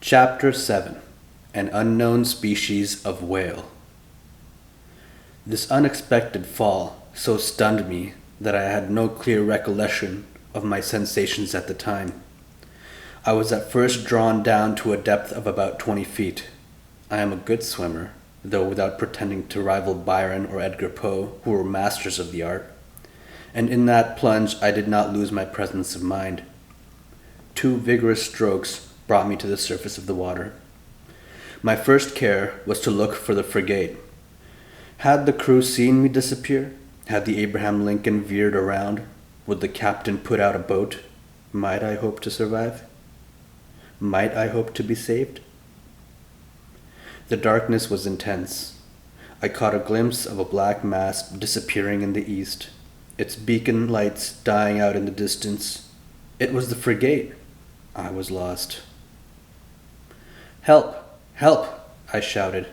Chapter 7. An Unknown Species of Whale. This unexpected fall so stunned me that I had no clear recollection of my sensations at the time. I was at first drawn down to a depth of about 20 feet. I am a good swimmer, though without pretending to rival Byron or Edgar Poe, who were masters of the art. And in that plunge I did not lose my presence of mind. 2 vigorous strokes brought me to the surface of the water. My first care was to look for the frigate. Had the crew seen me disappear? Had the Abraham Lincoln veered around? Would the captain put out a boat? Might I hope to survive? Might I hope to be saved? The darkness was intense. I caught a glimpse of a black mass disappearing in the east, its beacon lights dying out in the distance. It was the frigate. I was lost. "Help! Help!" I shouted,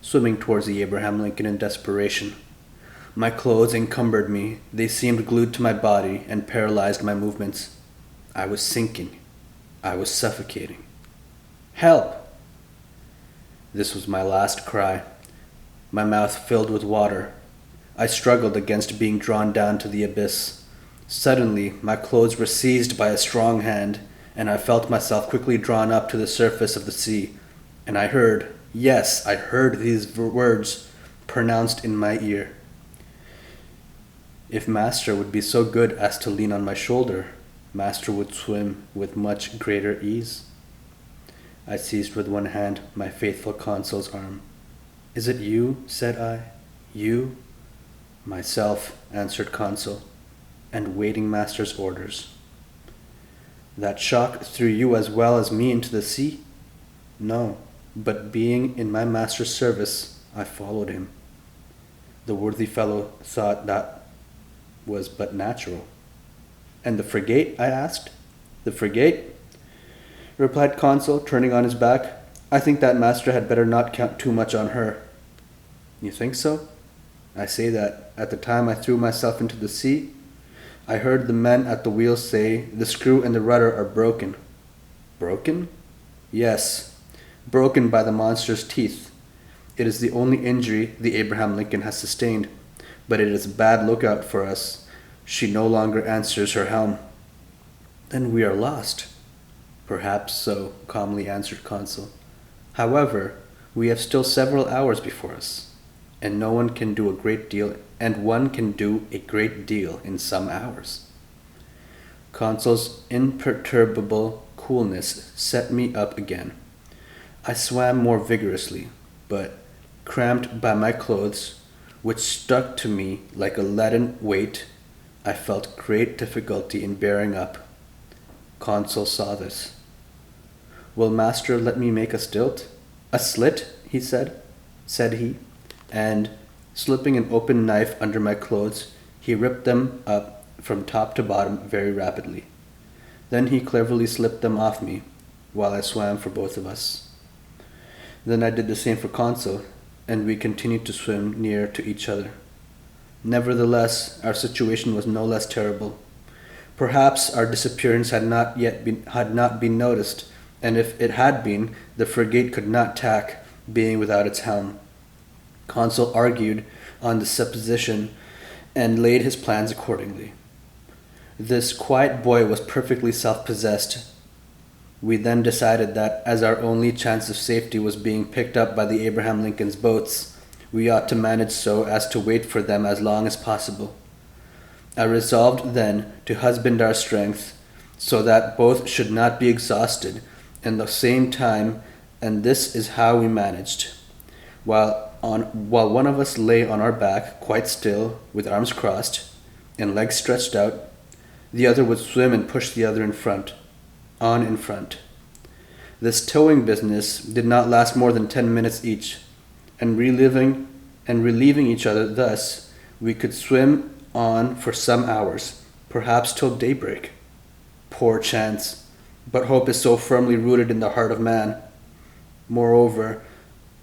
swimming towards the Abraham Lincoln in desperation. My clothes encumbered me. They seemed glued to my body and paralyzed my movements. I was sinking. I was suffocating. "Help!" This was my last cry. My mouth filled with water. I struggled against being drawn down to the abyss. Suddenly, my clothes were seized by a strong hand, and I felt myself quickly drawn up to the surface of the sea, and I heard, yes, I heard these words pronounced in my ear. If Master would be so good as to lean on my shoulder, Master would swim with much greater ease. I seized with one hand my faithful consul's arm. "Is it you?" said I. "You?" "Myself," answered Consul, "and waiting Master's orders." "That shock threw you as well as me into the sea?" "No, but being in my master's service, I followed him." The worthy fellow thought that was but natural. "And the frigate?" I asked. "The frigate?" replied Consul, turning on his back. "I think that Master had better not count too much on her." "You think so?" "I say that, at the time I threw myself into the sea, I heard the men at the wheel say, 'The screw and the rudder are broken.'" "Broken?" "Yes, broken by the monster's teeth. It is the only injury the Abraham Lincoln has sustained, but it is a bad lookout for us. She no longer answers her helm." "Then we are lost." "Perhaps so," calmly answered Consul. "However, we have still several hours before us, and one can do a great deal in some hours." Consul's imperturbable coolness set me up again. I swam more vigorously, but, cramped by my clothes, which stuck to me like a leaden weight, I felt great difficulty in bearing up. Consul saw this. "Will Master let me make a slit?" he said, and, slipping an open knife under my clothes, he ripped them up from top to bottom very rapidly. Then he cleverly slipped them off me, while I swam for both of us. Then I did the same for Consul, and we continued to swim near to each other. Nevertheless, our situation was no less terrible. Perhaps our disappearance had not been noticed, and if it had been, the frigate could not tack, being without its helm. Consul argued on the supposition and laid his plans accordingly. This quiet boy was perfectly self-possessed. We then decided that, as our only chance of safety was being picked up by the Abraham Lincoln's boats, we ought to manage so as to wait for them as long as possible. I resolved then to husband our strength, so that both should not be exhausted in the same time, and this is how we managed. While one of us lay on our back, quite still, with arms crossed, and legs stretched out, the other would swim and push the other in front. This towing business did not last more than 10 minutes each, and relieving each other thus, we could swim on for some hours, perhaps till daybreak. Poor chance! But hope is so firmly rooted in the heart of man. Moreover,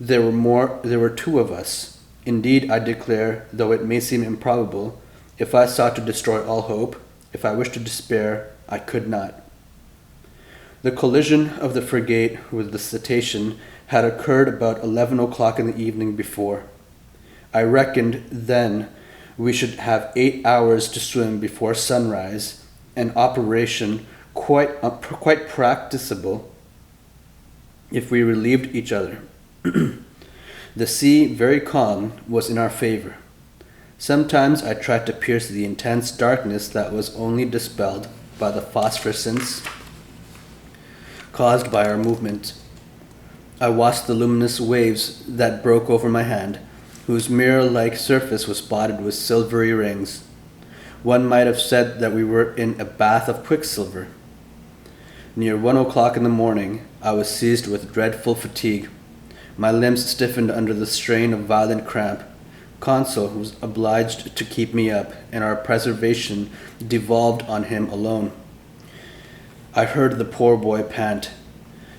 there were 2 of us. Indeed, I declare, though it may seem improbable, if I sought to destroy all hope, if I wished to despair, I could not. The collision of the frigate with the cetacean had occurred about 11 o'clock in the evening before. I reckoned then we should have 8 hours to swim before sunrise, an operation quite practicable if we relieved each other. The sea, very calm, was in our favor. Sometimes I tried to pierce the intense darkness that was only dispelled by the phosphorescence caused by our movement. I watched the luminous waves that broke over my hand, whose mirror-like surface was spotted with silvery rings. One might have said that we were in a bath of quicksilver. Near 1 o'clock in the morning, I was seized with dreadful fatigue. My limbs stiffened under the strain of violent cramp. Consul was obliged to keep me up, and our preservation devolved on him alone. I heard the poor boy pant.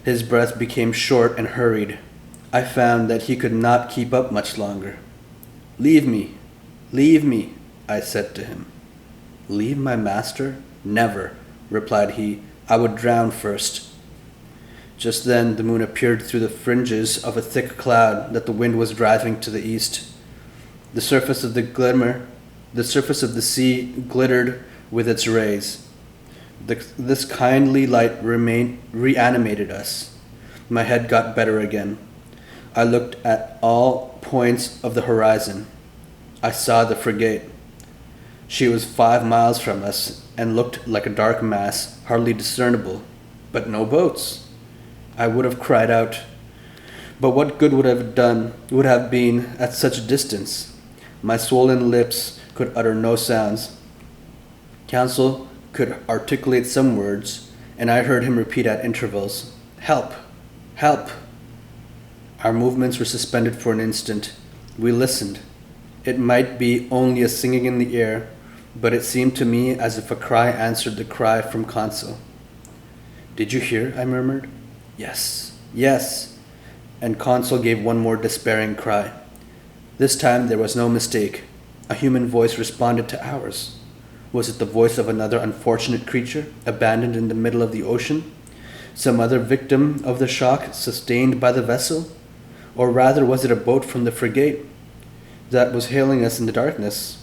His breath became short and hurried. I found that he could not keep up much longer. Leave me, I said to him. Leave my master? Never, replied he. I would drown first. Just then the moon appeared through the fringes of a thick cloud that the wind was driving to the east. The surface of the sea glittered with its rays. This kindly light reanimated us. My head got better again. I looked at all points of the horizon. I saw the frigate. She was 5 miles from us and looked like a dark mass, hardly discernible, but no boats. I would have cried out, but what good would have been at such a distance? My swollen lips could utter no sounds. Counsel could articulate some words, and I heard him repeat at intervals, "Help! Help!" Our movements were suspended for an instant. We listened. It might be only a singing in the air, but it seemed to me as if a cry answered the cry from Consul. "Did you hear?" I murmured. "Yes, yes." And Consul gave one more despairing cry. This time there was no mistake. A human voice responded to ours. Was it the voice of another unfortunate creature, abandoned in the middle of the ocean? Some other victim of the shock sustained by the vessel? Or rather, was it a boat from the frigate that was hailing us in the darkness?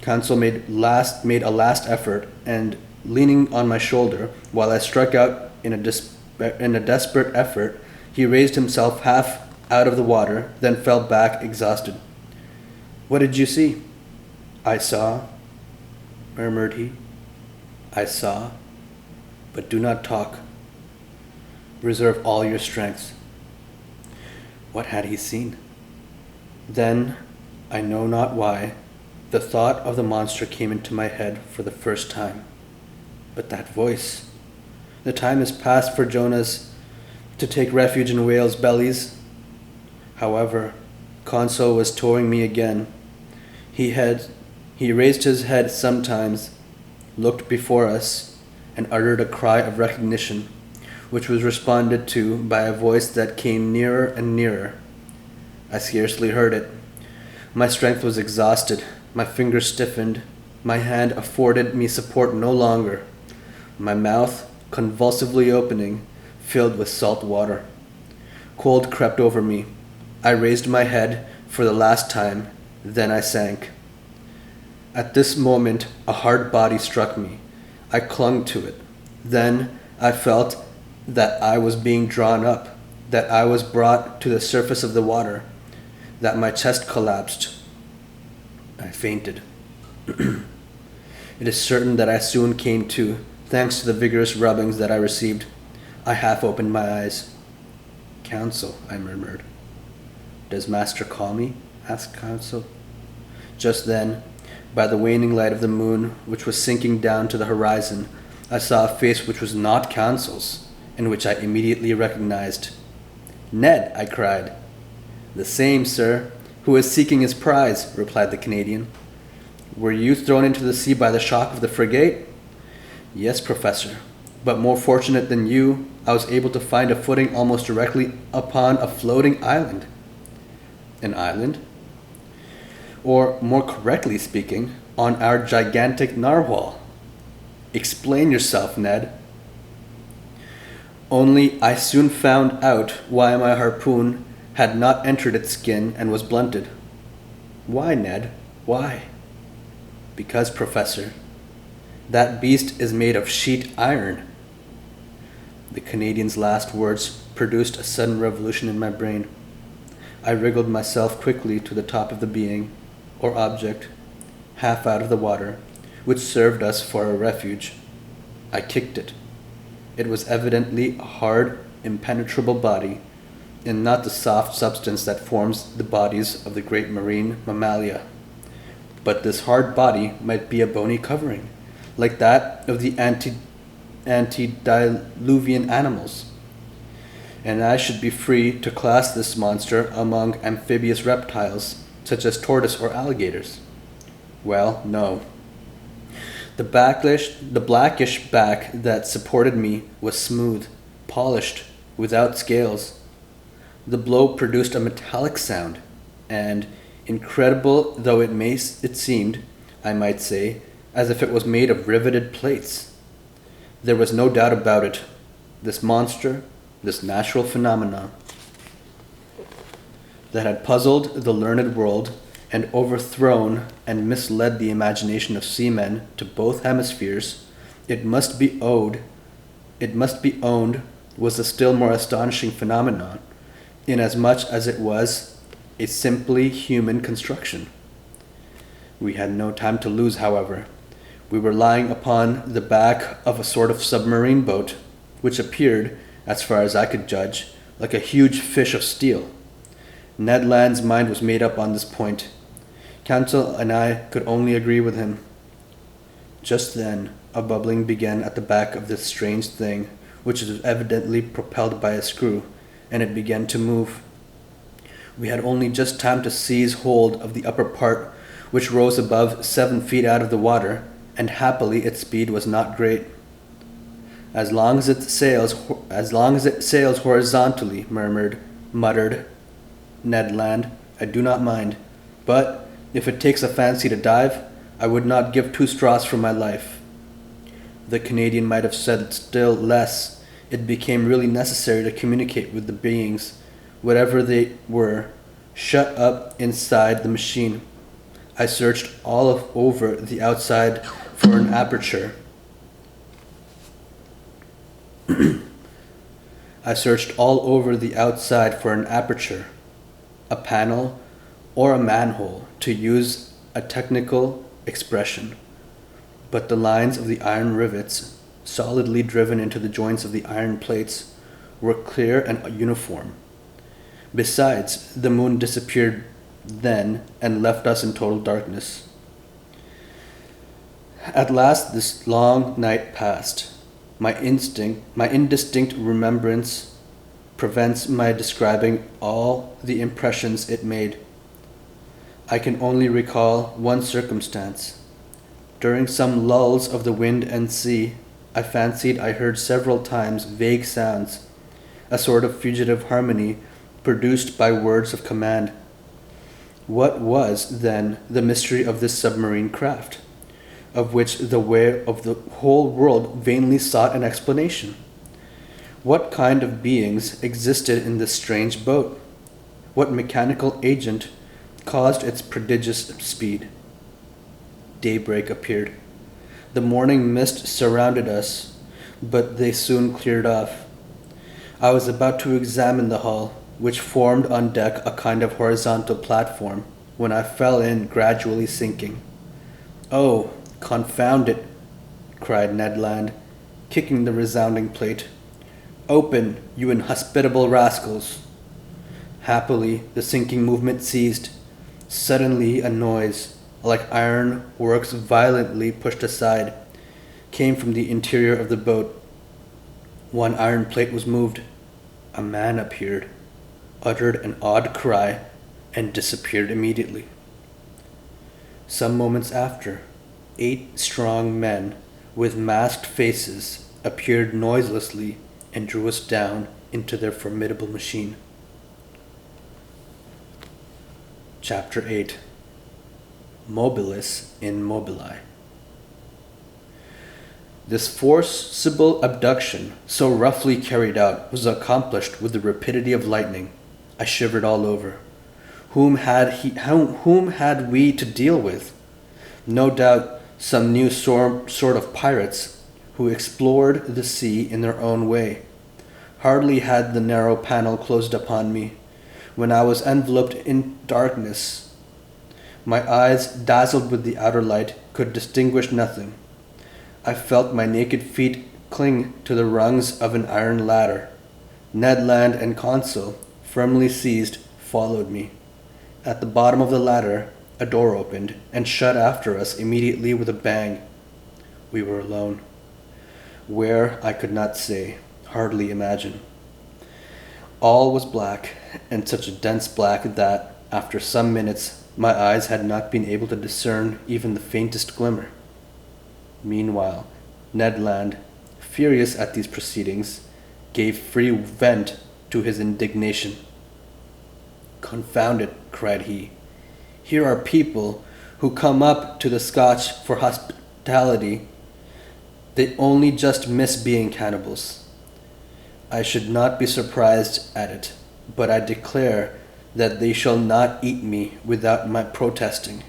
Consul made a last effort, and leaning on my shoulder, while I struck out in a desperate effort, he raised himself half out of the water, then fell back exhausted. "What did you see?" "I saw," murmured he. "I saw, but do not talk. Reserve all your strength." What had he seen? Then, I know not why, the thought of the monster came into my head for the first time. But that voice! The time is past for Jonahs to take refuge in whales' bellies. However, Consul was towing me again. He raised his head sometimes, looked before us, and uttered a cry of recognition, which was responded to by a voice that came nearer and nearer. I scarcely heard it. My strength was exhausted, my fingers stiffened, my hand afforded me support no longer, my mouth, convulsively opening, filled with salt water. Cold crept over me. I raised my head for the last time, then I sank. At this moment, a hard body struck me. I clung to it. Then I felt that I was being drawn up, that I was brought to the surface of the water, that my chest collapsed. I fainted. It is certain that I soon came to, thanks to the vigorous rubbings that I received. I half opened my eyes. "Counsel," I murmured. "Does master call me?" asked Counsel. Just then, by the waning light of the moon, which was sinking down to the horizon, I saw a face which was not Counsel's, and which I immediately recognized. "Ned," I cried. "The same, sir, who is seeking his prize," replied the Canadian. "Were you thrown into the sea by the shock of the frigate?" "Yes, Professor, but more fortunate than you, I was able to find a footing almost directly upon a floating island." "An island?" "Or, more correctly speaking, on our gigantic narwhal." "Explain yourself, Ned." Only I soon found out why my harpoon had not entered its skin and was blunted. Why, Ned? Why? Because, Professor, that beast is made of sheet iron. The Canadian's last words produced a sudden revolution in my brain. I wriggled myself quickly to the top of the being, or object, half out of the water, which served us for a refuge. I kicked it. It was evidently a hard, impenetrable body, and not the soft substance that forms the bodies of the great marine mammalia. But this hard body might be a bony covering, like that of the antediluvian animals, and I should be free to class this monster among amphibious reptiles, such as tortoise or alligators. Well, no. The blackish back that supported me was smooth, polished, without scales. The blow produced a metallic sound, and, incredible though it seemed, I might say, as if it was made of riveted plates. There was no doubt about it. This monster, this natural phenomenon that had puzzled the learned world and overthrown and misled the imagination of seamen to both hemispheres, it must be owned, was a still more astonishing phenomenon, inasmuch as it was a simply human construction. We had no time to lose, however. We were lying upon the back of a sort of submarine boat, which appeared, as far as I could judge, like a huge fish of steel. Ned Land's mind was made up on this point. Counsel and I could only agree with him. Just then, a bubbling began at the back of this strange thing, which was evidently propelled by a screw, and it began to move. We had only just time to seize hold of the upper part, which rose above 7 feet out of the water, and happily its speed was not great. As long as it sails horizontally, muttered Ned Land, I do not mind. But if it takes a fancy to dive, I would not give 2 straws for my life. The Canadian might have said still less. It became really necessary to communicate with the beings, whatever they were, shut up inside the machine. I searched all over the outside for an aperture. A panel, or a manhole, to use a technical expression. But the lines of the iron rivets, solidly driven into the joints of the iron plates, were clear and uniform. Besides, the moon disappeared then and left us in total darkness. At last this long night passed. My indistinct remembrance prevents my describing all the impressions it made. I can only recall one circumstance. During some lulls of the wind and sea, I fancied I heard several times vague sounds, a sort of fugitive harmony produced by words of command. What was, then, the mystery of this submarine craft, of which the whole world vainly sought an explanation? What kind of beings existed in this strange boat? What mechanical agent caused its prodigious speed? Daybreak appeared. The morning mist surrounded us, but they soon cleared off. I was about to examine the hull, which formed on deck a kind of horizontal platform, when I fell in, gradually sinking. "Oh, confound it!" cried Ned Land, kicking the resounding plate. "Open, you inhospitable rascals!" Happily, the sinking movement ceased. Suddenly a noise, like iron works violently pushed aside, came from the interior of the boat. One iron plate was moved. A man appeared, uttered an odd cry, and disappeared immediately. Some moments after, 8 strong men with masked faces appeared noiselessly and drew us down into their formidable machine. Chapter 8. Mobilis in Mobili. This forcible abduction, so roughly carried out, was accomplished with the rapidity of lightning. I shivered all over. Whom had we to deal with? No doubt some new sort of pirates who explored the sea in their own way. Hardly had the narrow panel closed upon me when I was enveloped in darkness. My eyes, dazzled with the outer light, could distinguish nothing. I felt my naked feet cling to the rungs of an iron ladder. Ned Land and Consul, firmly seized, followed me. At the bottom of the ladder, a door opened and shut after us immediately with a bang. We were alone. Where, I could not say, hardly imagine. All was black, and such a dense black that, after some minutes, my eyes had not been able to discern even the faintest glimmer. Meanwhile, Ned Land, furious at these proceedings, gave free vent to his indignation. "Confound it," cried he. "Here are people who come up to the Scotch for hospitality. They only just miss being cannibals. I should not be surprised at it, but I declare that they shall not eat me without my protesting."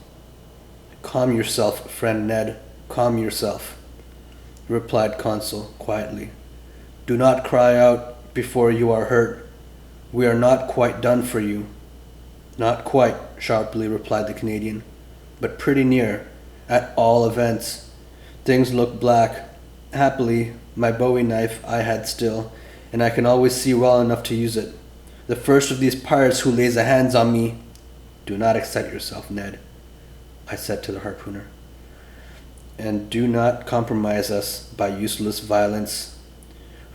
"Calm yourself, friend Ned, calm yourself," replied Consul quietly. "Do not cry out before you are hurt. We are not quite done for you." "Not quite," sharply replied the Canadian, "but pretty near, at all events. Things look black. Happily, my bowie knife I had still, and I can always see well enough to use it. The first of these pirates who lays a hands on me—" "Do not excite yourself, Ned," I said to the harpooner, "and do not compromise us by useless violence.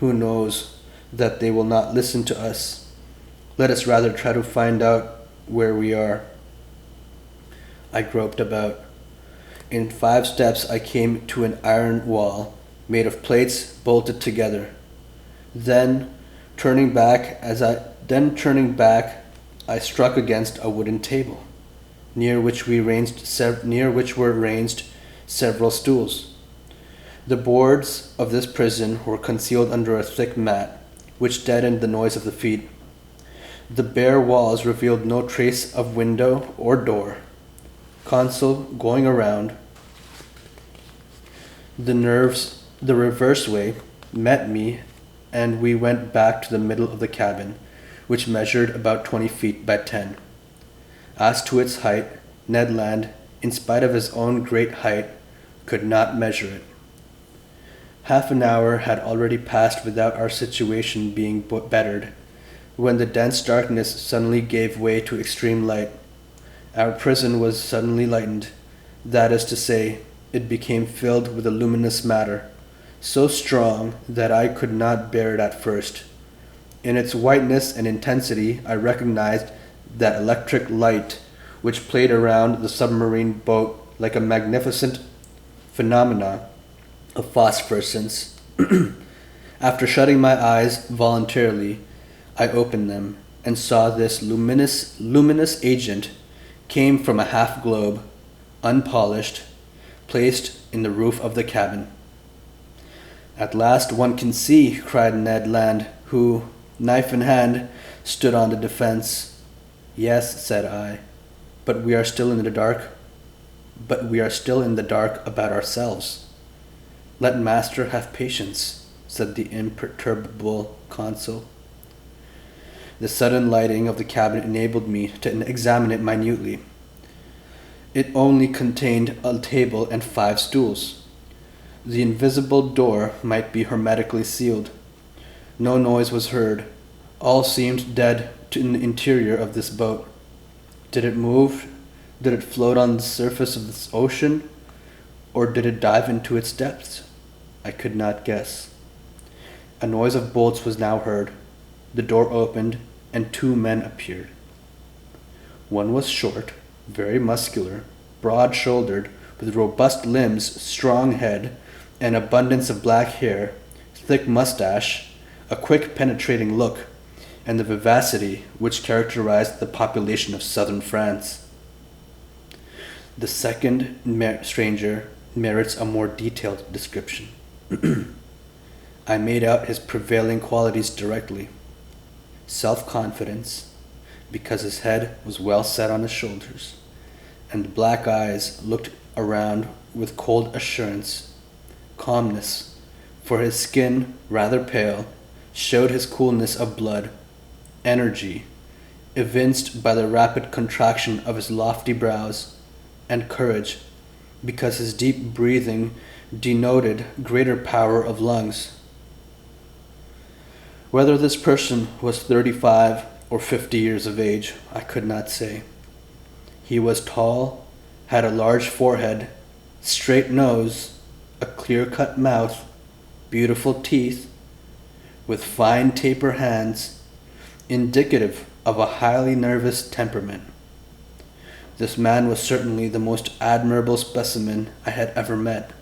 Who knows that they will not listen to us? Let us rather try to find out where we are." I groped about. In 5 steps I came to an iron wall made of plates bolted together. Then, turning back, I struck against a wooden table, near which were ranged several stools. The boards of this prison were concealed under a thick mat, which deadened the noise of the feet. The bare walls revealed no trace of window or door. Consul, going around the reverse way, met me, and we went back to the middle of the cabin, which measured about 20 feet by 10. As to its height, Ned Land, in spite of his own great height, could not measure it. Half an hour had already passed without our situation being bettered, when the dense darkness suddenly gave way to extreme light. Our prison was suddenly lightened. That is to say, it became filled with a luminous matter, so strong that I could not bear it at first. In its whiteness and intensity, I recognized that electric light which played around the submarine boat like a magnificent phenomena of phosphorescence. After shutting my eyes voluntarily, I opened them and saw this luminous agent came from a half globe, unpolished, placed in the roof of the cabin. "At last one can see," cried Ned Land, who, knife in hand, stood on the defense. "Yes," said I, but we are still in the dark about ourselves." "Let master have patience," said the imperturbable Consul. The sudden lighting of the cabin enabled me to examine it minutely. It only contained a table and 5 stools. The invisible door might be hermetically sealed. No noise was heard. All seemed dead in the interior of this boat. Did it move? Did it float on the surface of this ocean? Or did it dive into its depths? I could not guess. A noise of bolts was now heard. The door opened, and 2 men appeared. One was short, very muscular, broad-shouldered, with robust limbs, strong head, an abundance of black hair, thick mustache, a quick penetrating look, and the vivacity which characterized the population of southern France. The second stranger merits a more detailed description. I made out his prevailing qualities directly. Self-confidence, because his head was well set on his shoulders, and the black eyes looked around with cold assurance. Calmness, for his skin, rather pale, showed his coolness of blood. Energy, evinced by the rapid contraction of his lofty brows, and courage, because his deep breathing denoted greater power of lungs. Whether this person was 35 or 50 years of age, I could not say. He was tall, had a large forehead, straight nose, a clear-cut mouth, beautiful teeth, with fine taper hands, indicative of a highly nervous temperament. This man was certainly the most admirable specimen I had ever met.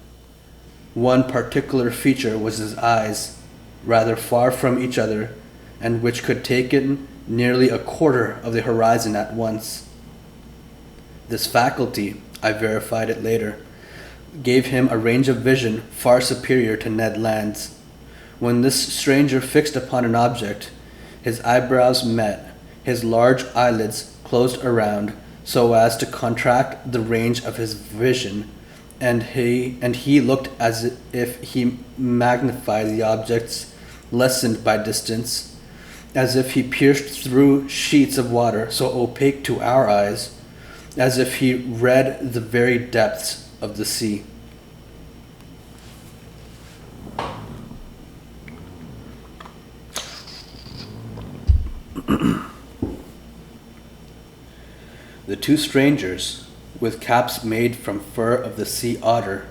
One particular feature was his eyes, rather far from each other, and which could take in nearly a quarter of the horizon at once. This faculty, I verified it later, gave him a range of vision far superior to Ned Land's. When this stranger fixed upon an object, his eyebrows met, his large eyelids closed around so as to contract the range of his vision, and he looked as if he magnified the objects lessened by distance, as if he pierced through sheets of water so opaque to our eyes, as if he read the very depths of the sea. The two strangers, with caps made from fur of the sea otter,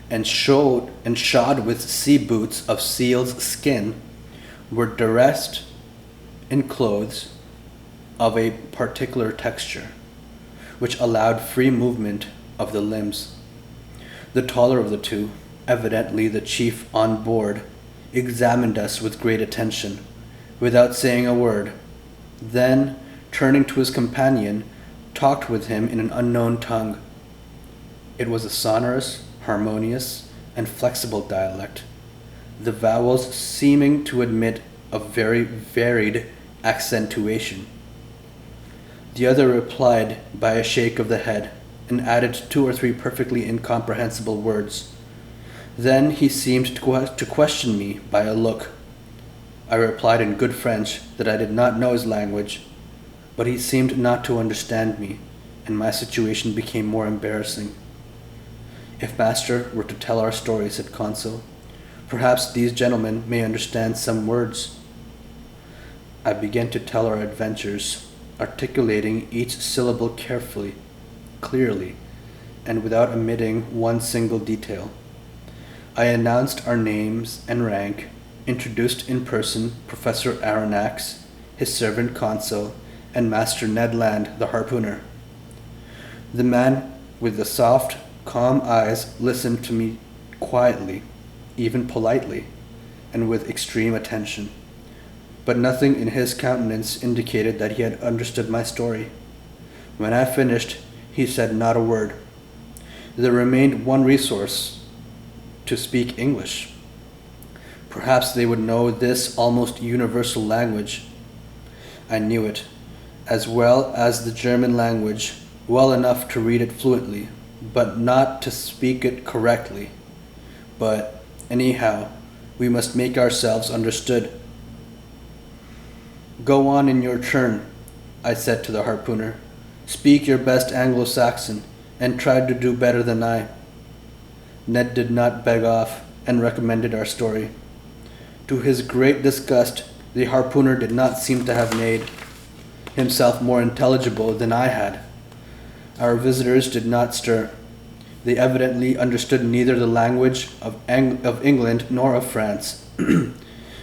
and shod with sea boots of seal's skin, were dressed in clothes of a particular texture, which allowed free movement of the limbs. The taller of the two, evidently the chief on board, examined us with great attention, without saying a word. Then, turning to his companion, talked with him in an unknown tongue. It was a sonorous, harmonious, and flexible dialect, the vowels seeming to admit of very varied accentuation. The other replied by a shake of the head, and added 2 or 3 perfectly incomprehensible words. Then he seemed to question me by a look. I replied in good French that I did not know his language, but he seemed not to understand me, and my situation became more embarrassing. If master were to tell our story, said Consul, perhaps these gentlemen may understand some words. I began to tell our adventures, articulating each syllable carefully, clearly, and without omitting one single detail. I announced our names and rank, introduced in person Professor Aronnax, his servant Consul, and Master Ned Land, the harpooner. The man with the soft, calm eyes listened to me quietly, even politely, and with extreme attention. But nothing in his countenance indicated that he had understood my story. When I finished, he said not a word. There remained one resource: to speak English. Perhaps they would know this almost universal language. I knew it, as well as the German language, well enough to read it fluently, but not to speak it correctly. But, anyhow, we must make ourselves understood. Go on in your turn, I said to the harpooner. Speak your best Anglo-Saxon, and try to do better than I. Ned did not beg off, and recommended our story. To his great disgust, the harpooner did not seem to have made himself more intelligible than I had. Our visitors did not stir. They evidently understood neither the language of England nor of France.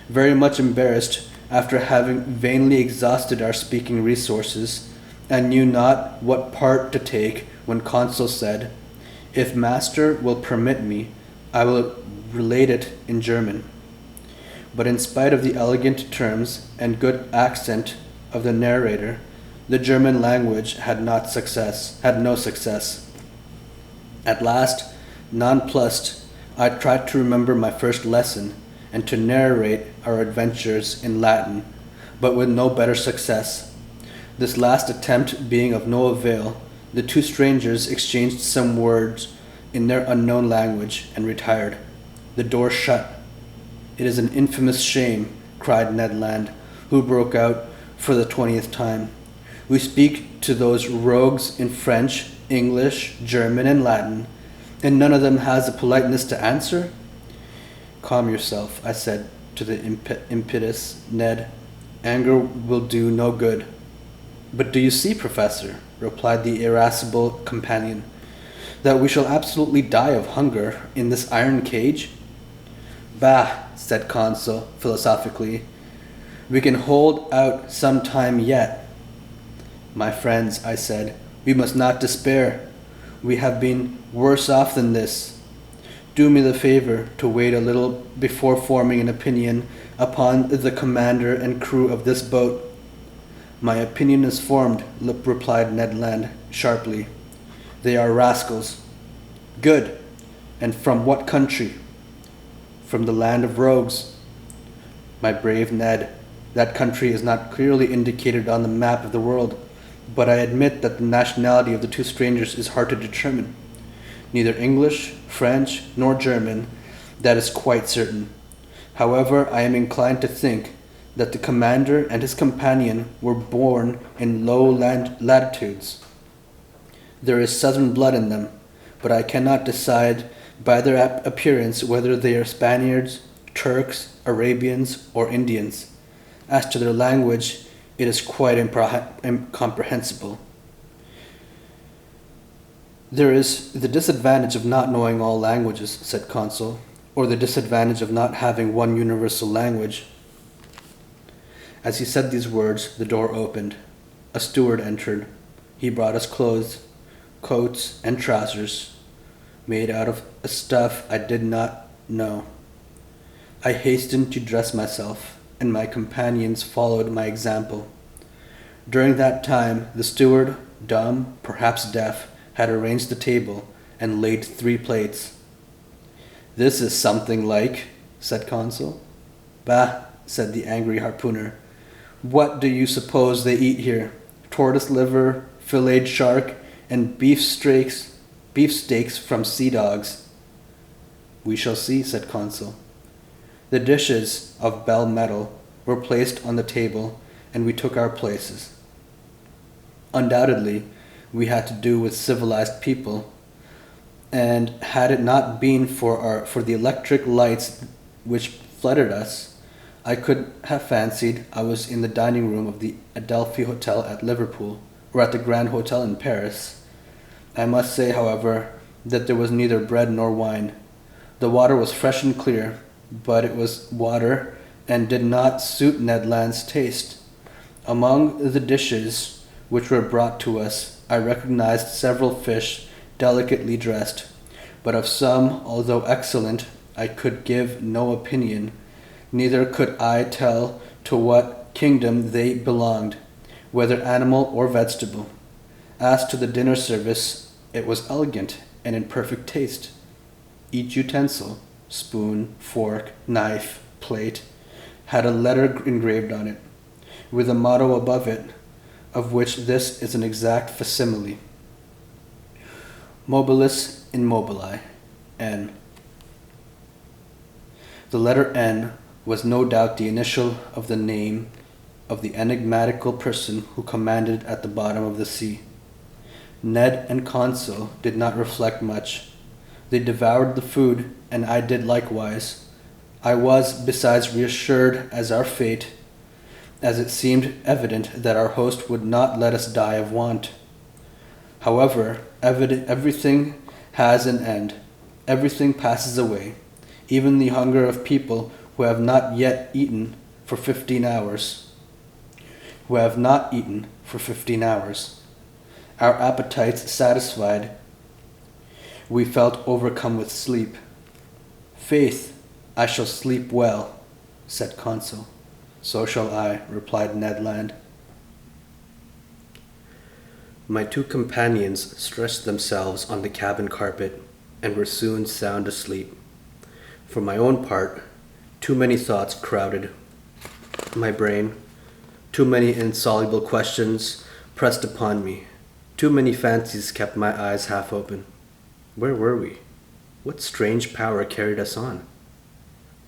Very much embarrassed, after having vainly exhausted our speaking resources, I knew not what part to take when Consul said, "If master will permit me, I will relate it in German." But in spite of the elegant terms and good accent of the narrator, the German language had no success. At last, nonplussed, I tried to remember my first lesson and to narrate our adventures in Latin, but with no better success. This last attempt being of no avail, the two strangers exchanged some words in their unknown language and retired. The door shut. "It is an infamous shame," cried Ned Land, who broke out for the 20th time. "We speak to those rogues in French, English, German, and Latin, and none of them has the politeness to answer?" "Calm yourself," I said to the impetuous Ned. "Anger will do no good." "But do you see, Professor," replied the irascible companion, "that we shall absolutely die of hunger in this iron cage?" "Bah," said Consul philosophically, "we can hold out some time yet." "My friends," I said, "we must not despair. We have been worse off than this. Do me the favor to wait a little before forming an opinion upon the commander and crew of this boat." "My opinion is formed," replied Ned Land sharply. "They are rascals." "Good. And from what country?" "From the land of rogues." "My brave Ned, that country is not clearly indicated on the map of the world, but I admit that the nationality of the two strangers is hard to determine. Neither English, French, nor German, that is quite certain. However, I am inclined to think that the commander and his companion were born in low latitudes. There is southern blood in them, but I cannot decide by their appearance whether they are Spaniards, Turks, Arabians, or Indians. As to their language, it is quite incomprehensible. There is the disadvantage of not knowing all languages," said Consul, "or the disadvantage of not having one universal language." As he said these words, the door opened. A steward entered. He brought us clothes, coats, and trousers, made out of a stuff I did not know. I hastened to dress myself, and my companions followed my example. During that time, the steward, dumb, perhaps deaf, had arranged the table and laid 3 plates. "This is something like," said Consul. "Bah," said the angry harpooner. "What do you suppose they eat here? Tortoise liver, filleted shark, and beefsteaks from sea dogs." "We shall see," said Consul. The dishes of bell metal were placed on the table, and we took our places. Undoubtedly, we had to do with civilized people, and had it not been for the electric lights which flooded us, I could have fancied I was in the dining room of the Adelphi Hotel at Liverpool, or at the Grand Hotel in Paris. I must say, however, that there was neither bread nor wine. The water was fresh and clear, but it was water and did not suit Ned Land's taste. Among the dishes which were brought to us, I recognized several fish delicately dressed, but of some, although excellent, I could give no opinion, neither could I tell to what kingdom they belonged, whether animal or vegetable. As to the dinner service, it was elegant and in perfect taste. Each utensil, spoon, fork, knife, plate, had a letter engraved on it, with a motto above it, of which this is an exact facsimile: Mobilis immobili, N. The letter N was no doubt the initial of the name of the enigmatical person who commanded at the bottom of the sea. Ned and Consul did not reflect much. They devoured the food, and I did likewise. I was, besides, reassured as our fate, as it seemed evident that our host would not let us die of want. However, everything has an end. Everything passes away, even the hunger of people who have not yet eaten for 15 hours. Our appetites satisfied, we felt overcome with sleep. "Faith, I shall sleep well," said Consul. "So shall I," replied Ned Land. My two companions stretched themselves on the cabin carpet and were soon sound asleep. For my own part, too many thoughts crowded my brain, too many insoluble questions pressed upon me, too many fancies kept my eyes half open. Where were we? What strange power carried us on?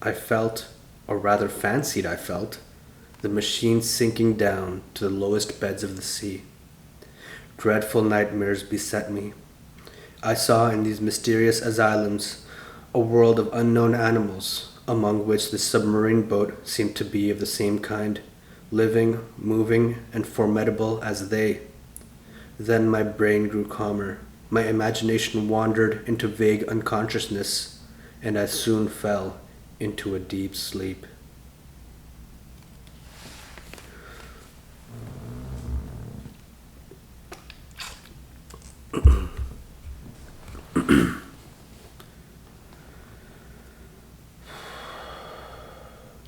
I felt, or rather fancied I felt, the machine sinking down to the lowest beds of the sea. Dreadful nightmares beset me. I saw in these mysterious asylums a world of unknown animals, among which the submarine boat seemed to be of the same kind, living, moving, and formidable as they. Then my brain grew calmer. My imagination wandered into vague unconsciousness, and I soon fell into a deep sleep.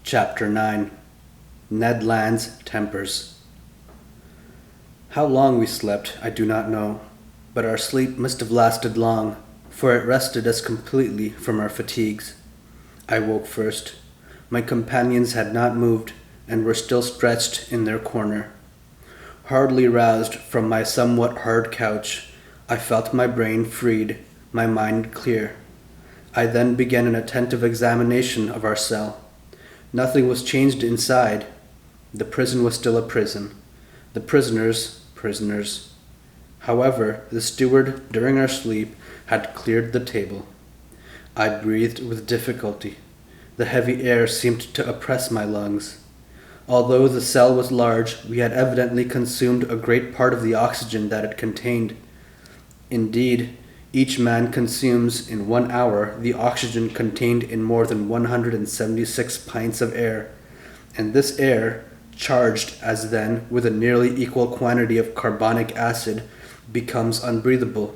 Chapter 9. Ned Land's Tempers. How long we slept, I do not know, but our sleep must have lasted long, for it rested us completely from our fatigues. I woke first. My companions had not moved, and were still stretched in their corner. Hardly roused from my somewhat hard couch, I felt my brain freed, my mind clear. I then began an attentive examination of our cell. Nothing was changed inside. The prison was still a prison. The prisoners. However, the steward, during our sleep, had cleared the table. I breathed with difficulty. The heavy air seemed to oppress my lungs. Although the cell was large, we had evidently consumed a great part of the oxygen that it contained. Indeed, each man consumes in 1 hour the oxygen contained in more than 176 pints of air, and this air, charged as then with a nearly equal quantity of carbonic acid, becomes unbreathable.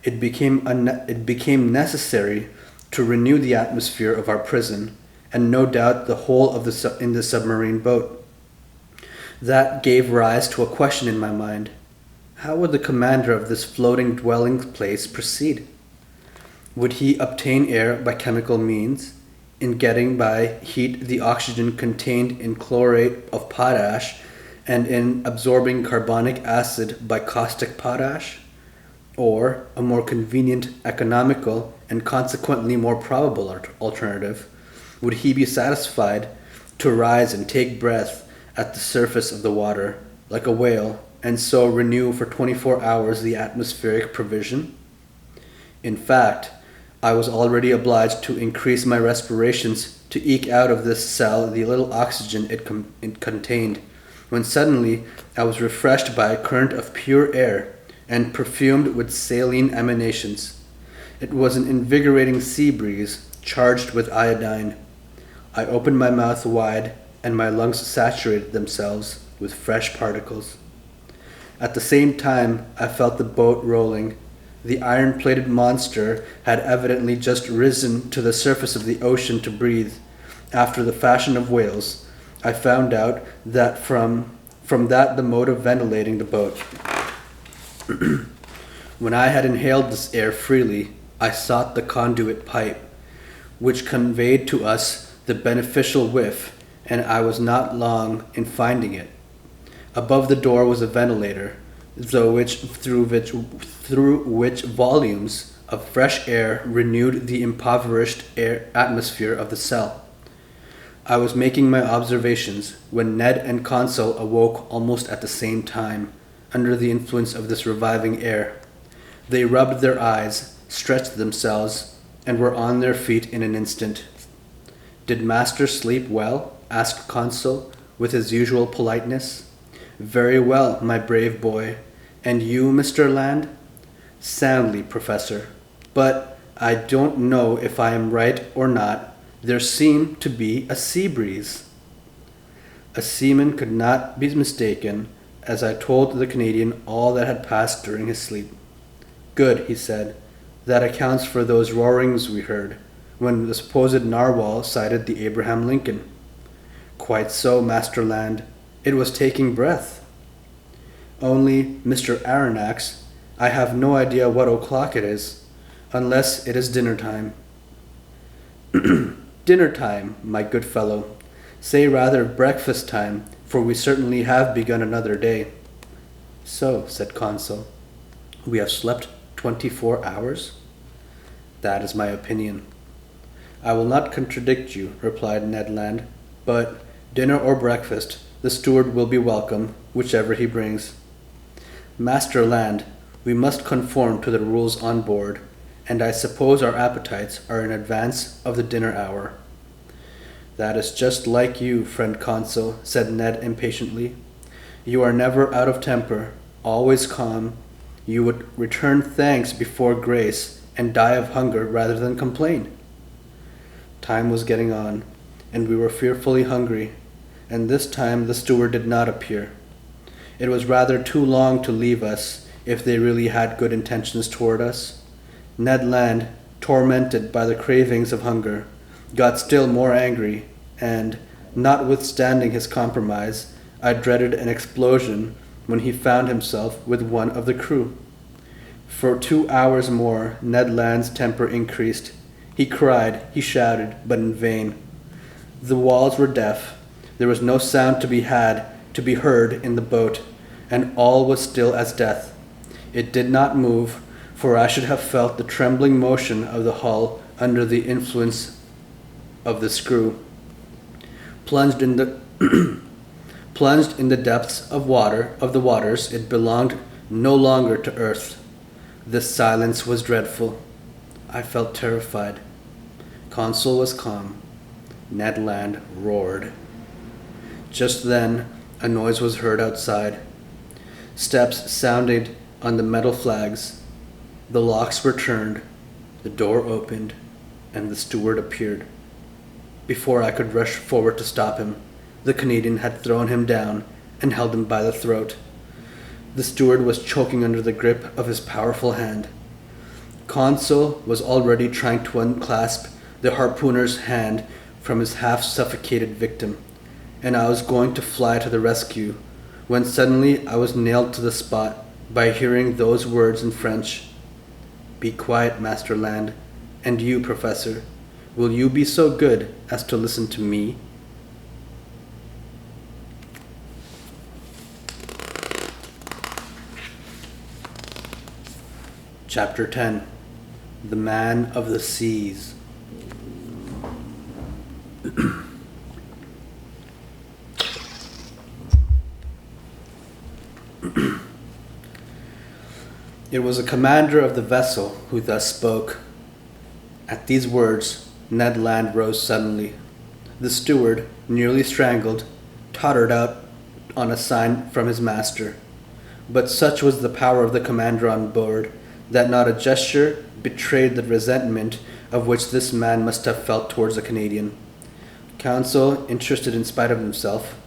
It became necessary to renew the atmosphere of our prison, and no doubt the whole of in the submarine boat. That gave rise to a question in my mind. How would the commander of this floating dwelling place proceed? Would he obtain air by chemical means, in getting by heat the oxygen contained in chlorate of potash, and in absorbing carbonic acid by caustic potash? Or, a more convenient, economical, and consequently more probable alternative, would he be satisfied to rise and take breath at the surface of the water, like a whale, and so renew for 24 hours the atmospheric provision? In fact, I was already obliged to increase my respirations to eke out of this cell the little oxygen it contained, when suddenly I was refreshed by a current of pure air, and perfumed with saline emanations. It was an invigorating sea breeze, charged with iodine. I opened my mouth wide, and my lungs saturated themselves with fresh particles. At the same time, I felt the boat rolling. The iron-plated monster had evidently just risen to the surface of the ocean to breathe, after the fashion of whales. I found out that from that the mode of ventilating the boat. When I had inhaled this air freely, I sought the conduit pipe, which conveyed to us the beneficial whiff, and I was not long in finding it. Above the door was a ventilator, through which volumes of fresh air renewed the impoverished atmosphere of the cell. I was making my observations when Ned and Consul awoke almost at the same time, under the influence of this reviving air. They rubbed their eyes, stretched themselves, and were on their feet in an instant. "Did master sleep well?" asked Consul, with his usual politeness. "Very well, my brave boy. And you, Mr. Land?" "Soundly, Professor. But I don't know if I am right or not. There seemed to be a sea breeze." A seaman could not be mistaken, as I told the Canadian all that had passed during his sleep. "Good," he said. "That accounts for those roarings we heard, when the supposed narwhal sighted the Abraham Lincoln." "Quite so, Master Land. It was taking breath." "Only, Mr. Aronnax, I have no idea what o'clock it is, unless it is dinner time." Dinner time, my good fellow. Say rather breakfast time, for we certainly have begun another day. So, said Consul, we have slept 24 hours? That is my opinion. I will not contradict you, replied Ned Land, but dinner or breakfast, the steward will be welcome, whichever he brings. Master Land, we must conform to the rules on board, and I suppose our appetites are in advance of the dinner hour. That is just like you, friend Consul, said Ned impatiently. You are never out of temper, always calm. You would return thanks before grace and die of hunger rather than complain. Time was getting on, and we were fearfully hungry, and this time the steward did not appear. It was rather too long to leave us, if they really had good intentions toward us. Ned Land, tormented by the cravings of hunger, got still more angry, and, notwithstanding his compromise, I dreaded an explosion when he found himself with one of the crew. For 2 hours more, Ned Land's temper increased. He cried, he shouted, but in vain. The walls were deaf. There was no sound to be heard in the boat, and all was still as death. It did not move, for I should have felt the trembling motion of the hull under the influence of the screw. Plunged in the depths of the waters, it belonged no longer to earth. The silence was dreadful. I felt terrified. Consul was calm. Ned Land roared. Just then, a noise was heard outside. Steps sounded on the metal flags. The locks were turned, the door opened, and the steward appeared. Before I could rush forward to stop him, the Canadian had thrown him down and held him by the throat. The steward was choking under the grip of his powerful hand. Consul was already trying to unclasp the harpooner's hand from his half-suffocated victim, and I was going to fly to the rescue, when suddenly I was nailed to the spot by hearing those words in French. Be quiet, Master Land, and you, Professor, will you be so good as to listen to me? Chapter 10. The Man of the Seas. It was the commander of the vessel who thus spoke. At these words, Ned Land rose suddenly. The steward, nearly strangled, tottered out on a sign from his master. But such was the power of the commander on board that not a gesture betrayed the resentment of which this man must have felt towards the Canadian. Consul, interested in spite of himself,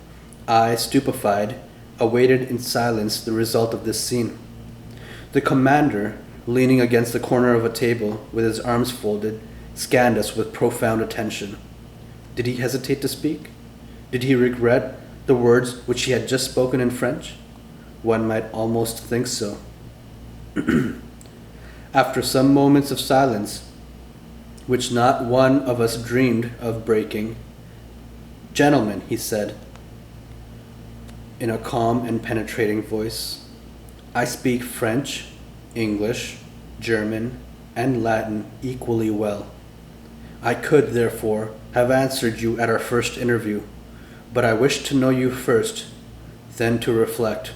I, stupefied, awaited in silence the result of this scene. The commander, leaning against the corner of a table with his arms folded, scanned us with profound attention. Did he hesitate to speak? Did he regret the words which he had just spoken in French? One might almost think so. After some moments of silence, which not one of us dreamed of breaking, "Gentlemen," he said, in a calm and penetrating voice, "I speak French, English, German, and Latin equally well. I could, therefore, have answered you at our first interview, but I wished to know you first, then to reflect.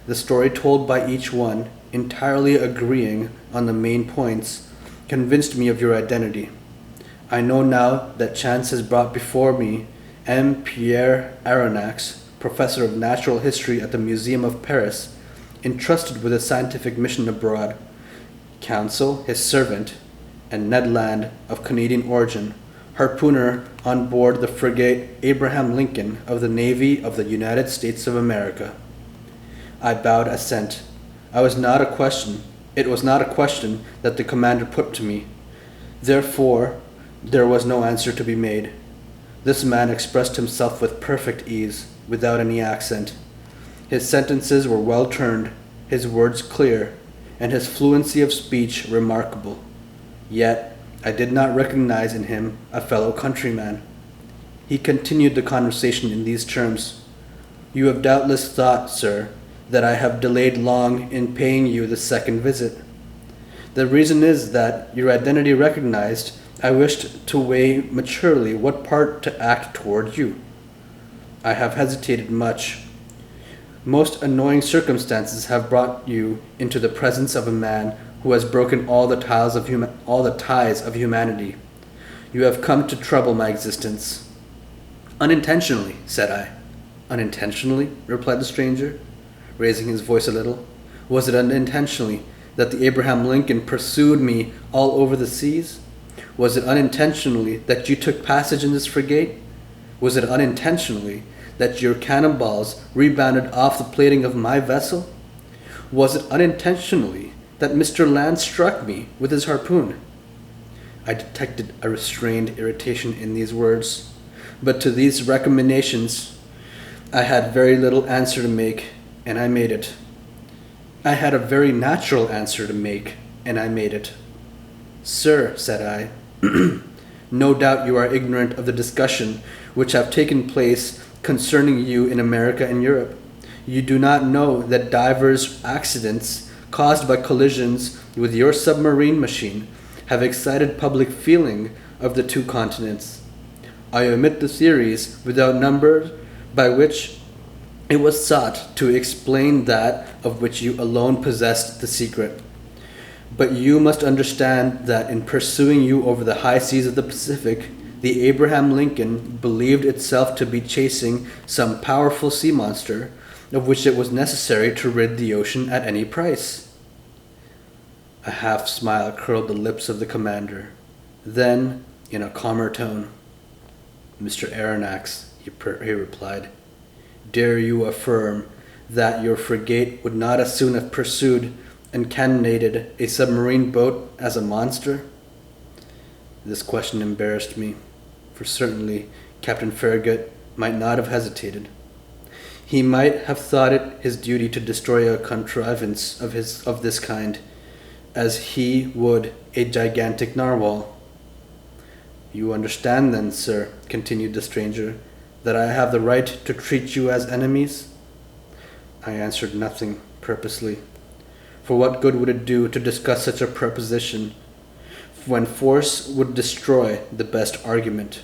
The story told by each one, entirely agreeing on the main points, convinced me of your identity. I know now that chance has brought before me M. Pierre Aronnax, professor of natural history at the Museum of Paris, entrusted with a scientific mission abroad, Consul, his servant, and Ned Land, of Canadian origin, harpooner on board the frigate Abraham Lincoln of the Navy of the United States of America." I bowed assent. It was not a question that the commander put to me. Therefore, there was no answer to be made. This man expressed himself with perfect ease, without any accent. His sentences were well turned, his words clear, and his fluency of speech remarkable. Yet, I did not recognize in him a fellow countryman. He continued the conversation in these terms. You have doubtless thought, sir, that I have delayed long in paying you the second visit. The reason is that, your identity recognized, I wished to weigh maturely what part to act toward you. I have hesitated much. Most annoying circumstances have brought you into the presence of a man who has broken all the ties of humanity. You have come to trouble my existence. Unintentionally, said I. Unintentionally, replied the stranger, raising his voice a little. Was it unintentionally that the Abraham Lincoln pursued me all over the seas? Was it unintentionally that you took passage in this frigate? Was it unintentionally that your cannonballs rebounded off the plating of my vessel? Was it unintentionally that Mr. Land struck me with his harpoon? I detected a restrained irritation in these words, but to these recriminations I had very little answer to make, and I made it. I had a very natural answer to make, and I made it. Sir, said I, no doubt you are ignorant of the discussion which have taken place concerning you in America and Europe. You do not know that divers accidents caused by collisions with your submarine machine have excited public feeling of the two continents. I omit the theories without number by which it was sought to explain that of which you alone possessed the secret. But you must understand that in pursuing you over the high seas of the Pacific, the Abraham Lincoln believed itself to be chasing some powerful sea monster of which it was necessary to rid the ocean at any price. A half smile curled the lips of the commander. Then, in a calmer tone, Mr. Aronnax, he replied, dare you affirm that your frigate would not as soon have pursued and cannonaded a submarine boat as a monster? This question embarrassed me, for certainly Captain Farragut might not have hesitated. He might have thought it his duty to destroy a contrivance of this kind, as he would a gigantic narwhal. You understand then, sir, continued the stranger, that I have the right to treat you as enemies? I answered nothing purposely. For what good would it do to discuss such a proposition, when force would destroy the best argument?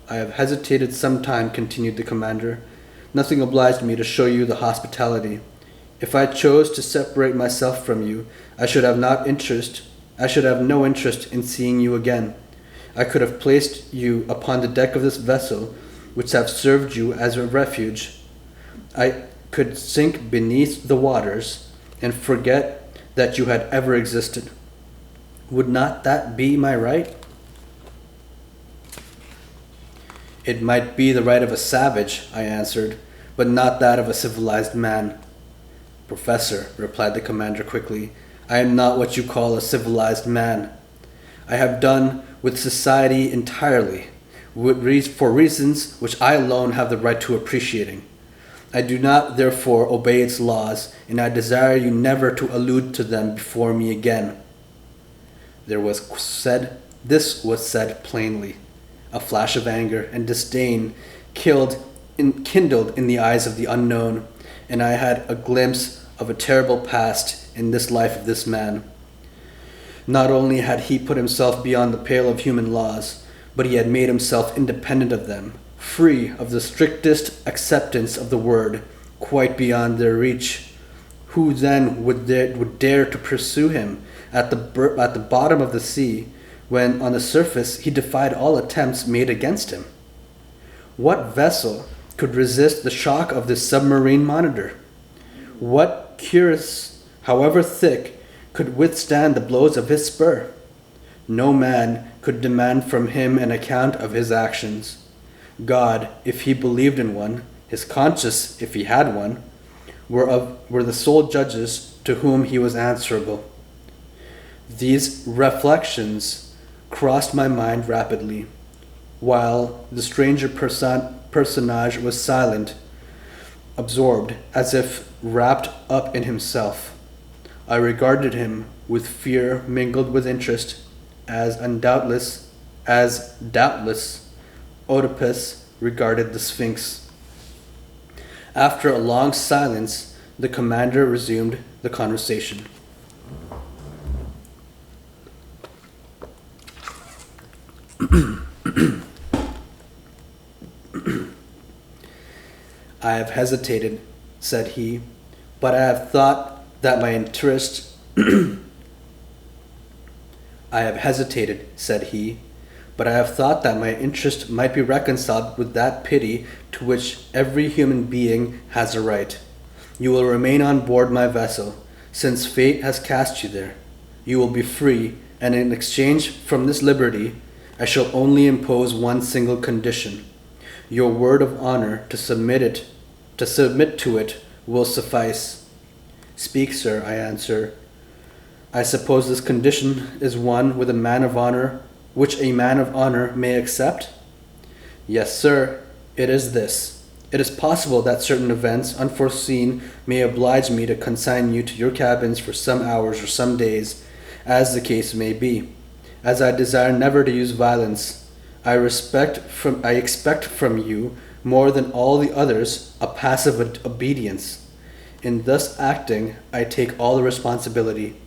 I have hesitated some time, continued the commander. Nothing obliged me to show you the hospitality. If I chose to separate myself from you, I should have no interest in seeing you again. I could have placed you upon the deck of this vessel, which have served you as a refuge. I could sink beneath the waters and forget that you had ever existed. Would not that be my right? It might be the right of a savage, I answered, but not that of a civilized man. Professor, replied the commander quickly, I am not what you call a civilized man. I have done with society entirely, for reasons which I alone have the right to appreciating. I do not therefore obey its laws, and I desire you never to allude to them before me again. This was said plainly. A flash of anger and disdain kindled in the eyes of the unknown, and I had a glimpse of a terrible past in this life of this man. Not only had he put himself beyond the pale of human laws, but he had made himself independent of them, free of the strictest acceptance of the word, quite beyond their reach. Who then would dare to pursue him at the bottom of the sea, when on the surface he defied all attempts made against him? What vessel could resist the shock of this submarine monitor? What cuirass, however thick, could withstand the blows of his spur? No man could demand from him an account of his actions. God, if he believed in one, his conscience, if he had one, were the sole judges to whom he was answerable. These reflections crossed my mind rapidly, while the stranger personage was silent, absorbed, as if wrapped up in himself. I regarded him with fear mingled with interest. as doubtless Oedipus regarded the Sphinx. After a long silence, the commander resumed the conversation. I have hesitated, said he, but I have thought that my interest I have hesitated, said he, but I have thought that my interest might be reconciled with that pity to which every human being has a right. You will remain on board my vessel, since fate has cast you there. You will be free, and in exchange from this liberty, I shall only impose one single condition. Your word of honor to submit to it will suffice. Speak, sir, I answer. I suppose this condition is one with a man of honor, which a man of honor may accept? Yes, sir, it is this. It is possible that certain events, unforeseen, may oblige me to consign you to your cabins for some hours or some days, as the case may be. As I desire never to use violence, I expect from you, more than all the others, a passive obedience. In thus acting, I take all the responsibility.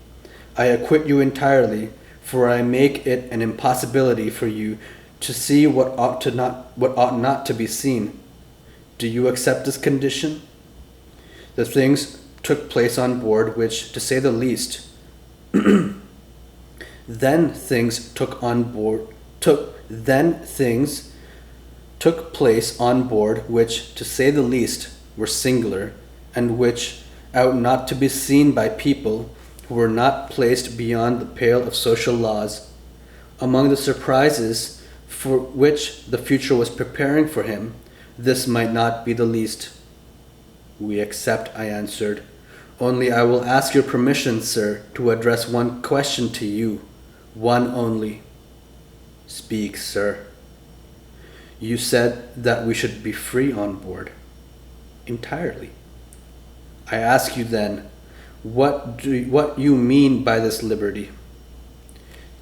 I acquit you entirely, for I make it an impossibility for you to see what ought not to be seen. Do you accept this condition? The things took place on board which, to say the least, then things took place on board which, to say the least, were singular, and which ought not to be seen by people who were not placed beyond the pale of social laws. Among the surprises for which the future was preparing for him, this might not be the least. We accept, I answered. Only I will ask your permission, sir, to address one question to you. One only. Speak, sir. You said that we should be free on board. Entirely. I ask you then, what you mean by this liberty?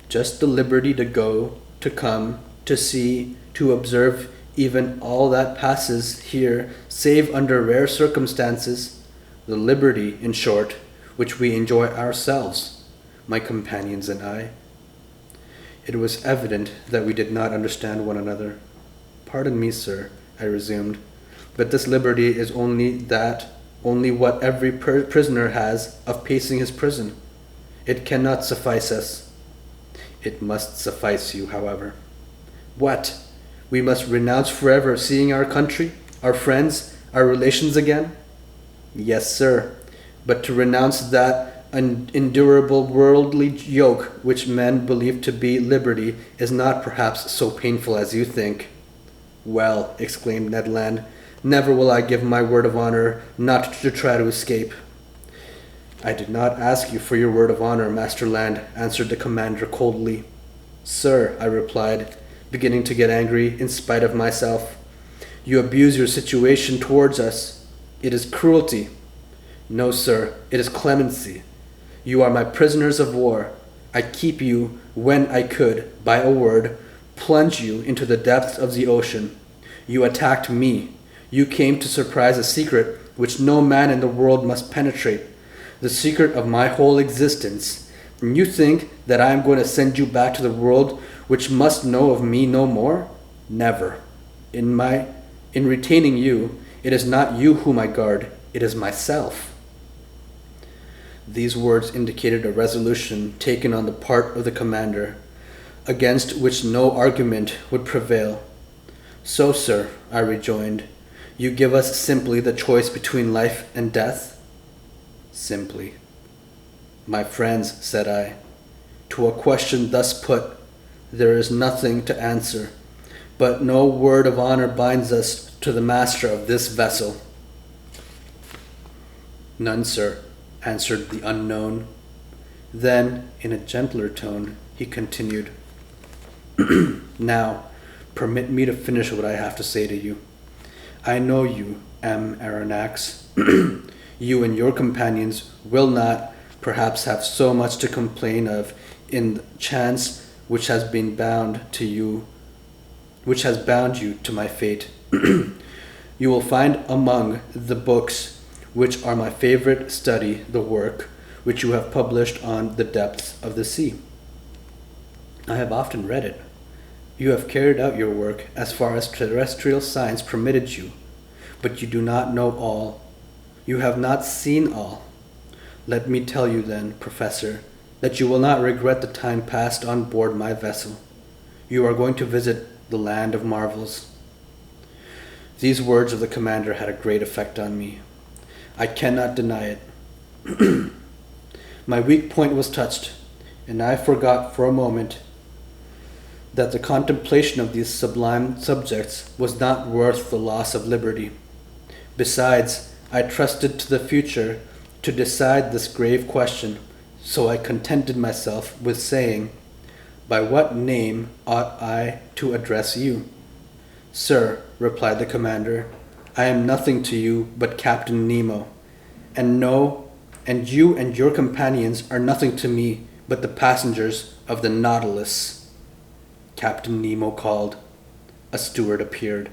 Just the liberty to go, to come, to see, to observe even all that passes here, save under rare circumstances. The liberty, in short, which we enjoy ourselves, my companions and I. It was evident that we did not understand one another. Pardon me, sir, I resumed, but this liberty is only what every prisoner has of pacing his prison. It cannot suffice us. It must suffice you, however. What? We must renounce forever seeing our country, our friends, our relations again? Yes, sir, but to renounce that endurable worldly yoke which men believe to be liberty is not perhaps so painful as you think. Well, exclaimed Ned Land, never will I give my word of honor not to try to escape. I did not ask you for your word of honor, Master Land, answered the commander coldly. Sir, I replied, beginning to get angry in spite of myself, you abuse your situation towards us. It is cruelty. No, sir, it is clemency. You are my prisoners of war. I keep you when I could, by a word, plunge you into the depths of the ocean. You attacked me. You came to surprise a secret which no man in the world must penetrate, the secret of my whole existence. And you think that I am going to send you back to the world which must know of me no more? Never. In retaining you, it is not you whom I guard, it is myself. These words indicated a resolution taken on the part of the commander, against which no argument would prevail. So, sir, I rejoined, you give us simply the choice between life and death? Simply. My friends, said I, to a question thus put, there is nothing to answer, but no word of honor binds us to the master of this vessel. None, sir, answered the unknown. Then, in a gentler tone, he continued, Now, permit me to finish what I have to say to you. I know you, M. Aronnax. You and your companions will not, perhaps, have so much to complain of in chance which has been bound to you, which has bound you to my fate. You will find among the books which are my favorite study the work which you have published on the depths of the sea. I have often read it. You have carried out your work as far as terrestrial science permitted you, but you do not know all. You have not seen all. Let me tell you then, Professor, that you will not regret the time passed on board my vessel. You are going to visit the land of marvels. These words of the commander had a great effect on me. I cannot deny it. My weak point was touched, and I forgot for a moment that the contemplation of these sublime subjects was not worth the loss of liberty. Besides, I trusted to the future to decide this grave question, so I contented myself with saying, "By what name ought I to address you?" "Sir," replied the commander, "I am nothing to you but Captain Nemo, and you and your companions are nothing to me but the passengers of the Nautilus." Captain Nemo called. A steward appeared.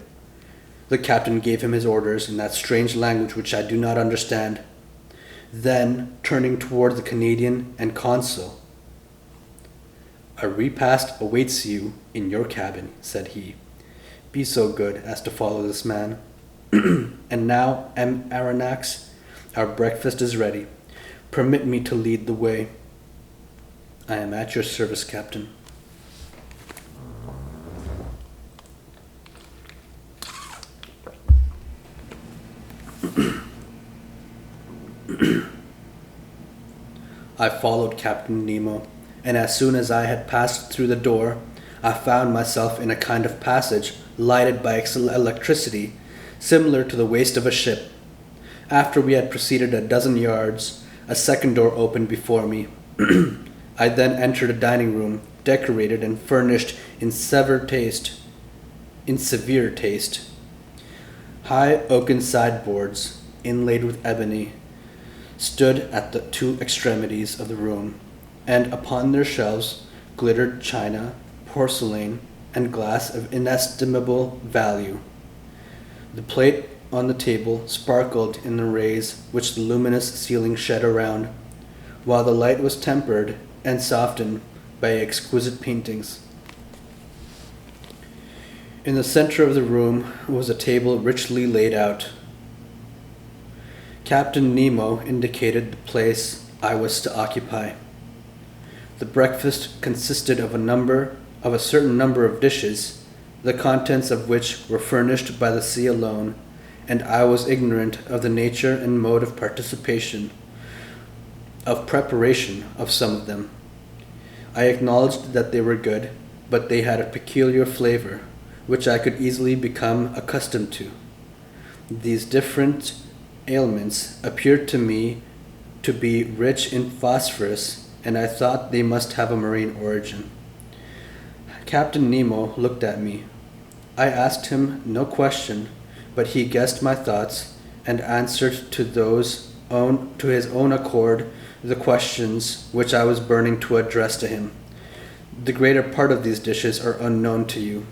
The captain gave him his orders in that strange language which I do not understand. Then, turning toward the Canadian and consul, "A repast awaits you in your cabin," said he. "Be so good as to follow this man. And now, M. Aronnax, our breakfast is ready. Permit me to lead the way." "I am at your service, Captain." I followed Captain Nemo, and as soon as I had passed through the door, I found myself in a kind of passage lighted by electricity, similar to the waist of a ship. After we had proceeded a dozen yards, a second door opened before me. I then entered a dining room, decorated and furnished in severe taste. High oaken sideboards, inlaid with ebony, stood at the two extremities of the room, and upon their shelves glittered china, porcelain, and glass of inestimable value. The plate on the table sparkled in the rays which the luminous ceiling shed around, while the light was tempered and softened by exquisite paintings. In the center of the room was a table richly laid out. Captain Nemo indicated the place I was to occupy. The breakfast consisted of a certain number of dishes, the contents of which were furnished by the sea alone, and I was ignorant of the nature and mode of preparation of some of them. I acknowledged that they were good, but they had a peculiar flavor, which I could easily become accustomed to. These different aliments appeared to me to be rich in phosphorus, and I thought they must have a marine origin. Captain Nemo looked at me. I asked him no question, but he guessed my thoughts and answered to his own accord the questions which I was burning to address to him. "The greater part of these dishes are unknown to you,"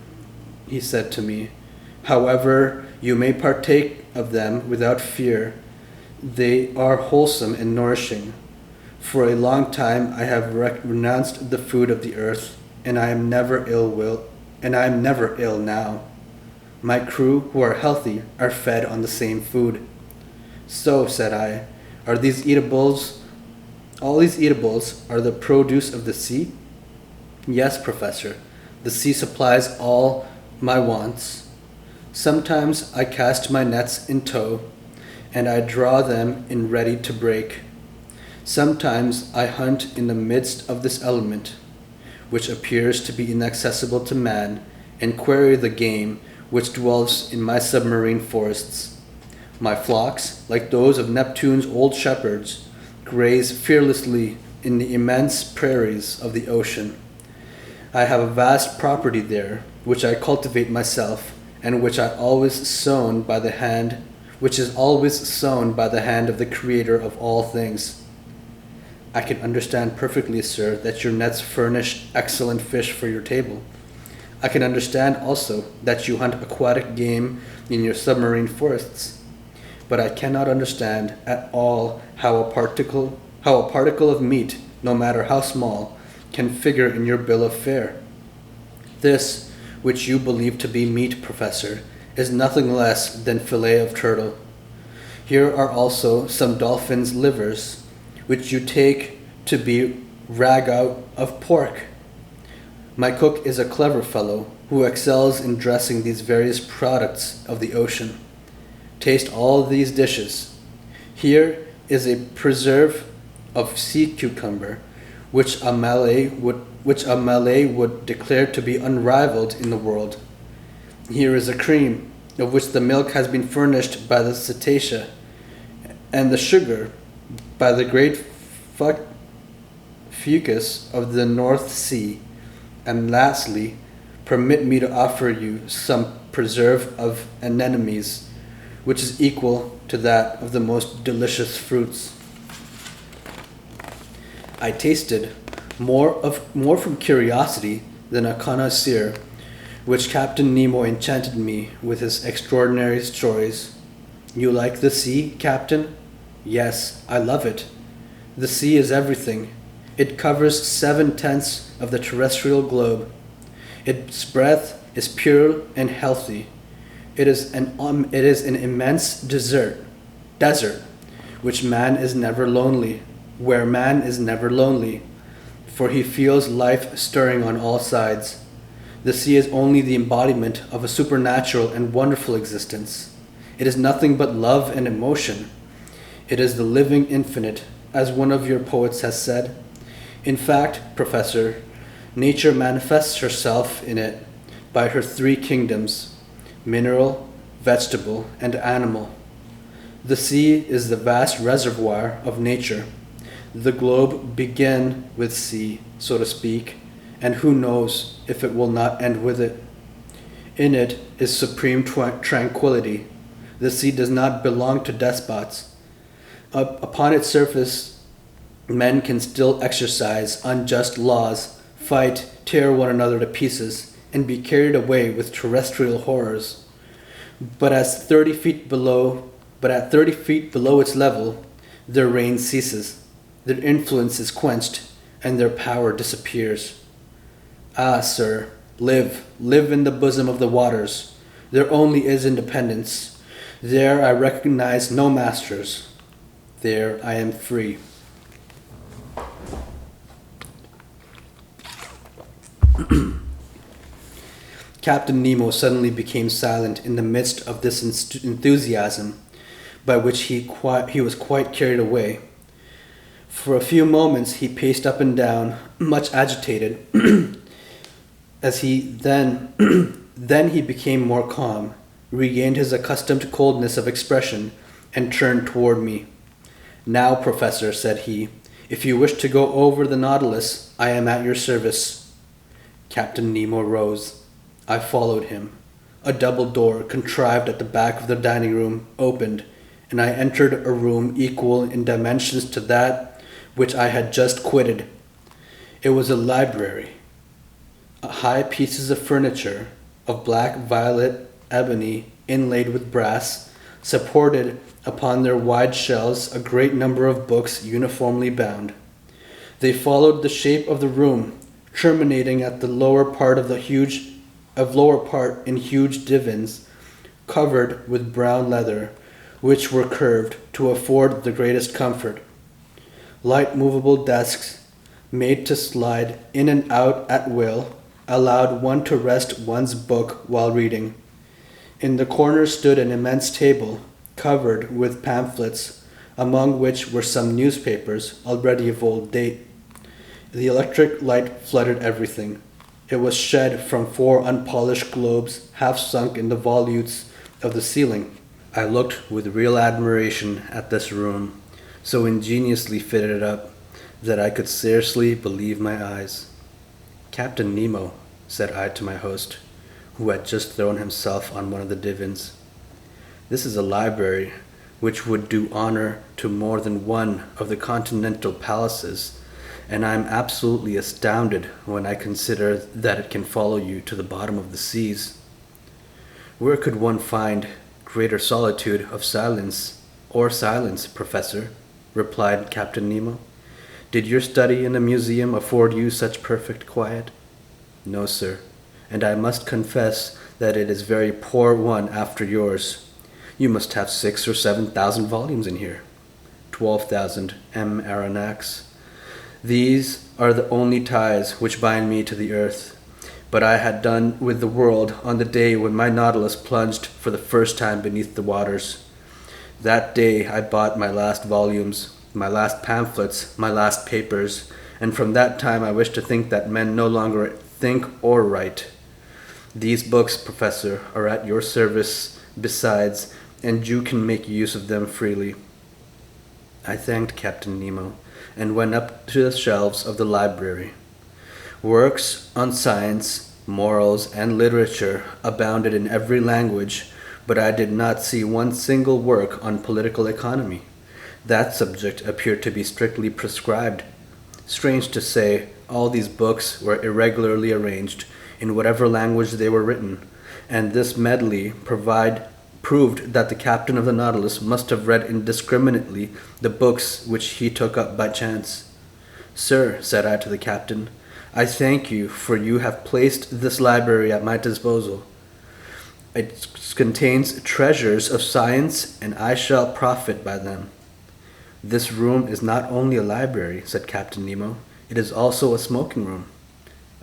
he said to me. "However, you may partake of them without fear. They are wholesome and nourishing. For a long time I have renounced the food of the earth, and I am never ill now. My crew, who are healthy, are fed on the same food." "So," said I, "are these eatables? All these eatables are the produce of the sea?" "Yes, Professor. The sea supplies all my wants. Sometimes I cast my nets in tow, and I draw them in ready to break. Sometimes I hunt in the midst of this element, which appears to be inaccessible to man, and quarry the game which dwells in my submarine forests. My flocks, like those of Neptune's old shepherds, graze fearlessly in the immense prairies of the ocean. I have a vast property there, which I cultivate myself, and which is always sown by the hand of the Creator of all things. I can understand perfectly, sir, that your nets furnish excellent fish for your table. I can understand also that you hunt aquatic game in your submarine forests. But I cannot understand at all how a particle of meat, no matter how small, can figure in your bill of fare. This, which you believe to be meat, Professor, is nothing less than fillet of turtle. Here are also some dolphin's livers, which you take to be ragout of pork. My cook is a clever fellow who excels in dressing these various products of the ocean. Taste all these dishes. Here is a preserve of sea cucumber, which a Malay would declare to be unrivaled in the world. Here is a cream, of which the milk has been furnished by the cetacea, and the sugar by the great fucus of the North Sea. And lastly, permit me to offer you some preserve of anemones, which is equal to that of the most delicious fruits. I tasted more from curiosity than a connoisseur, which Captain Nemo enchanted me with his extraordinary stories. You like the sea, Captain? Yes, I love it. The sea is everything. It covers 7/10 of the terrestrial globe. Its breath is pure and healthy. It is an immense desert, where man is never lonely, for he feels life stirring on all sides. The sea is only the embodiment of a supernatural and wonderful existence. It is nothing but love and emotion. It is the living infinite, as one of your poets has said. In fact, Professor, nature manifests herself in it by her three kingdoms: mineral, vegetable, and animal. The sea is the vast reservoir of nature. The globe began with sea, so to speak, and who knows if it will not end with it. In it is supreme tranquility. The sea does not belong to despots. Upon its surface, men can still exercise unjust laws, fight, tear one another to pieces, and be carried away with terrestrial horrors. But at 30 feet below its level, their reign ceases, their influence is quenched, and their power disappears. Ah, sir, live in the bosom of the waters. There only is independence. There I recognize no masters. There I am free. Captain Nemo suddenly became silent in the midst of this enthusiasm, by which he was quite carried away. For a few moments he paced up and down, much agitated, as then he became more calm, regained his accustomed coldness of expression, and turned toward me. Now, Professor, said he, if you wish to go over the Nautilus, I am at your service. Captain Nemo rose. I followed him. A double door, contrived at the back of the dining room, opened, and I entered a room equal in dimensions to that which I had just quitted. It was a library. High pieces of furniture, of black violet ebony inlaid with brass, supported upon their wide shelves a great number of books uniformly bound. They followed the shape of the room, terminating at the lower part in huge divans, covered with brown leather, which were curved to afford the greatest comfort. Light movable desks, made to slide in and out at will, allowed one to rest one's book while reading. In the corner stood an immense table, covered with pamphlets, among which were some newspapers already of old date. The electric light flooded everything. It was shed from 4 unpolished globes half sunk in the volutes of the ceiling. I looked with real admiration at this room, so ingeniously fitted up that I could scarcely believe my eyes. Captain Nemo, said I to my host, who had just thrown himself on one of the divans, this is a library which would do honor to more than one of the continental palaces, and I am absolutely astounded when I consider that it can follow you to the bottom of the seas. Where could one find greater solitude of silence, Professor? Replied Captain Nemo. Did your study in the museum afford you such perfect quiet? No, sir, and I must confess that it is very poor one after yours. You must have 6,000 or 7,000 volumes in here. 12,000, M. Aronnax. These are the only ties which bind me to the earth. But I had done with the world on the day when my Nautilus plunged for the first time beneath the waters. That day I bought my last volumes, my last pamphlets, my last papers, and from that time I wish to think that men no longer think or write. These books, Professor, are at your service besides, and you can make use of them freely. I thanked Captain Nemo and went up to the shelves of the library. Works on science, morals, and literature abounded in every language, but I did not see one single work on political economy. That subject appeared to be strictly prescribed. Strange to say, all these books were irregularly arranged in whatever language they were written, and this medley proved that the captain of the Nautilus must have read indiscriminately the books which he took up by chance. Sir, said I to the captain, I thank you, for you have placed this library at my disposal. It contains treasures of science, and I shall profit by them. This room is not only a library, said Captain Nemo, it is also a smoking room.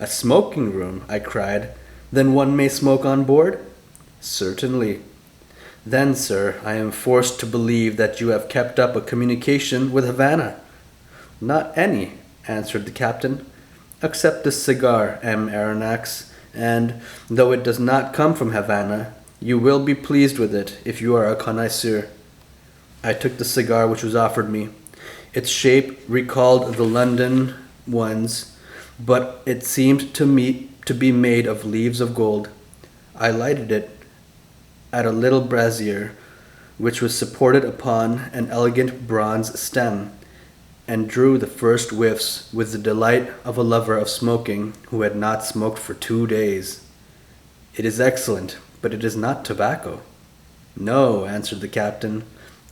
A smoking room, I cried. Then one may smoke on board? Certainly. Then, sir, I am forced to believe that you have kept up a communication with Havana. Not any, answered the captain, except this cigar, M. Aronnax, and, though it does not come from Havana, you will be pleased with it if you are a connoisseur. I took the cigar which was offered me. Its shape recalled the London ones, but it seemed to me to be made of leaves of gold. I lighted it at a little brazier, which was supported upon an elegant bronze stem, and drew the first whiffs with the delight of a lover of smoking who had not smoked for 2 days. It is excellent, but it is not tobacco. No, answered the captain.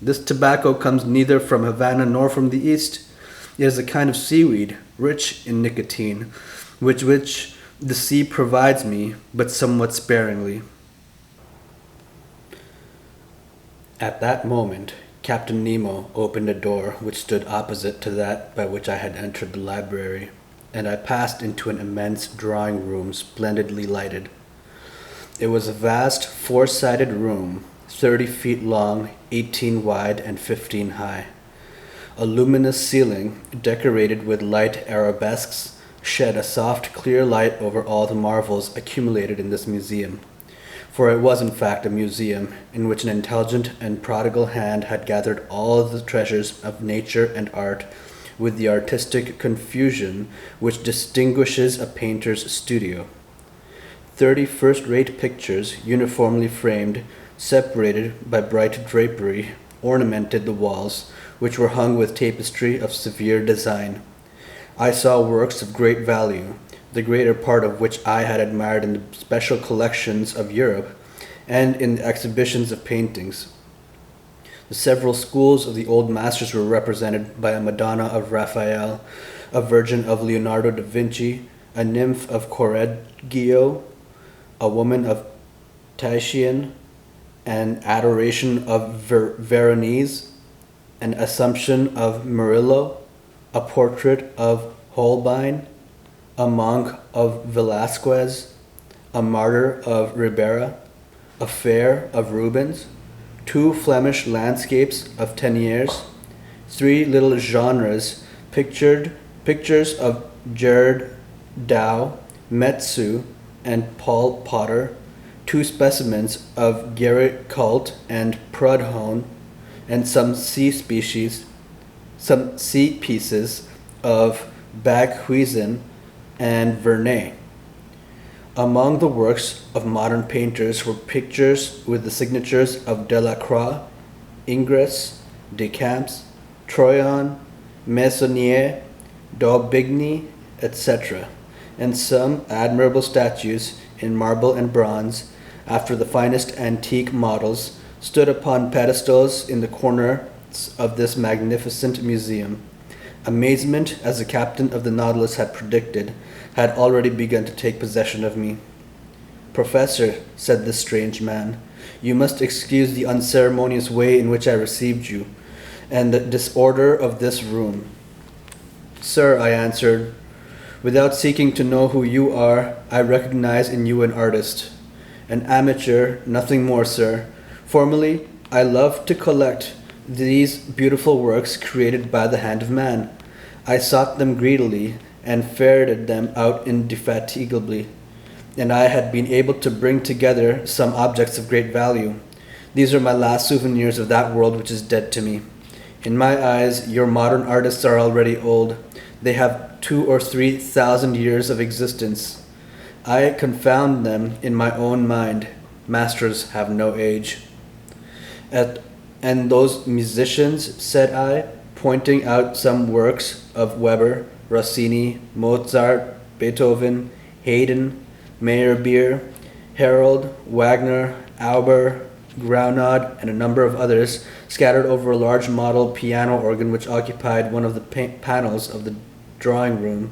This tobacco comes neither from Havana nor from the East. It is a kind of seaweed, rich in nicotine, which the sea provides me, but somewhat sparingly. At that moment, Captain Nemo opened a door which stood opposite to that by which I had entered the library, and I passed into an immense drawing room splendidly lighted. It was a vast four-sided room, 30 feet long, 18 wide, and 15 high. A luminous ceiling, decorated with light arabesques, shed a soft, clear light over all the marvels accumulated in this museum. For it was in fact a museum in which an intelligent and prodigal hand had gathered all the treasures of nature and art with the artistic confusion which distinguishes a painter's studio. 30 first-rate pictures, uniformly framed, separated by bright drapery, ornamented the walls, which were hung with tapestry of severe design. I saw works of great value, the greater part of which I had admired in the special collections of Europe and in the exhibitions of paintings. The several schools of the old masters were represented by a Madonna of Raphael, a Virgin of Leonardo da Vinci, a nymph of Correggio, a woman of Titian, an Adoration of Veronese, an Assumption of Murillo, a portrait of Holbein, a monk of Velázquez, a martyr of Ribera, a fair of Rubens, 2 Flemish landscapes of Teniers, 3 little genres, pictures of Gerard Dow, Metsu, and Paul Potter, 2 specimens of Gerrit Cult and Prudhomme, and some sea pieces of Baghuizin and Verne. Among the works of modern painters were pictures with the signatures of Delacroix, Ingres, Decamps, Troyon, Meissonier, Daubigny, etc., and some admirable statues in marble and bronze, after the finest antique models, stood upon pedestals in the corners of this magnificent museum. Amazement, as the captain of the Nautilus had predicted, had already begun to take possession of me. "Professor," said this strange man, "you must excuse the unceremonious way in which I received you, and the disorder of this room." "Sir," I answered, "without seeking to know who you are, I recognize in you an artist. An amateur, nothing more, sir. Formerly, I loved to collect these beautiful works created by the hand of man. I sought them greedily and ferreted them out indefatigably, and I had been able to bring together some objects of great value. These are my last souvenirs of that world which is dead to me. In my eyes, your modern artists are already old. They have 2,000 or 3,000 years of existence. I confound them in my own mind. Masters have no age." "And those musicians," said I, pointing out some works of Weber, Rossini, Mozart, Beethoven, Haydn, Meyerbeer, Harold, Wagner, Auber, Graunod, and a number of others, scattered over a large model piano organ which occupied one of the panels of the drawing room.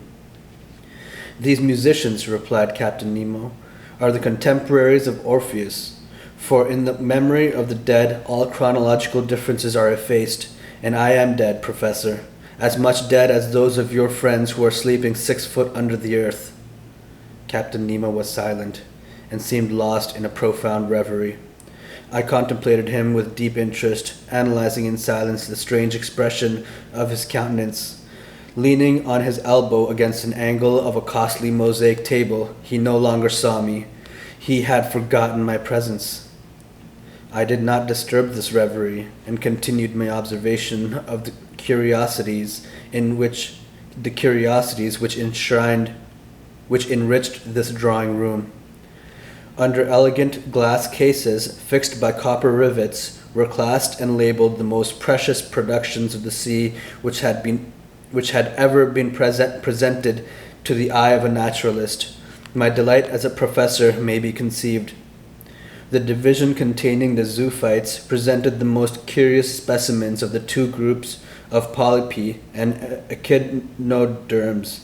"These musicians," replied Captain Nemo, "are the contemporaries of Orpheus, for in the memory of the dead all chronological differences are effaced, and I am dead, Professor, as much dead as those of your friends who are sleeping 6 foot under the earth." Captain Nemo was silent, and seemed lost in a profound reverie. I contemplated him with deep interest, analyzing in silence the strange expression of his countenance. Leaning on his elbow against an angle of a costly mosaic table, he no longer saw me. He had forgotten my presence. I did not disturb this reverie, and continued my observation of the curiosities which enriched this drawing room. Under elegant glass cases, fixed by copper rivets, were classed and labeled the most precious productions of the sea which had ever been presented to the eye of a naturalist. My delight as a professor may be conceived. The division containing the zoophytes presented the most curious specimens of the 2 groups of polypi and echinoderms.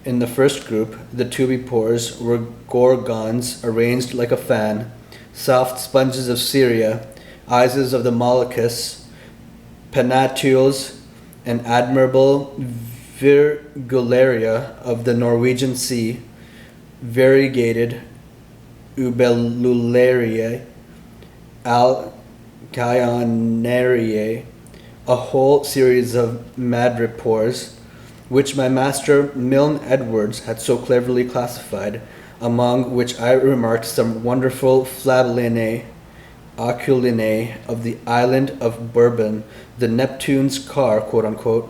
In the first group, the tubipores were gorgons arranged like a fan, soft sponges of Syria, ices of the Moluccas, penatules, and admirable virgularia of the Norwegian Sea, variegated ubellulariae, alcyonariae, a whole series of madrepores, which my master Milne Edwards had so cleverly classified, among which I remarked some wonderful flabellinae, oculinae of the island of Bourbon, the Neptune's car, quote-unquote,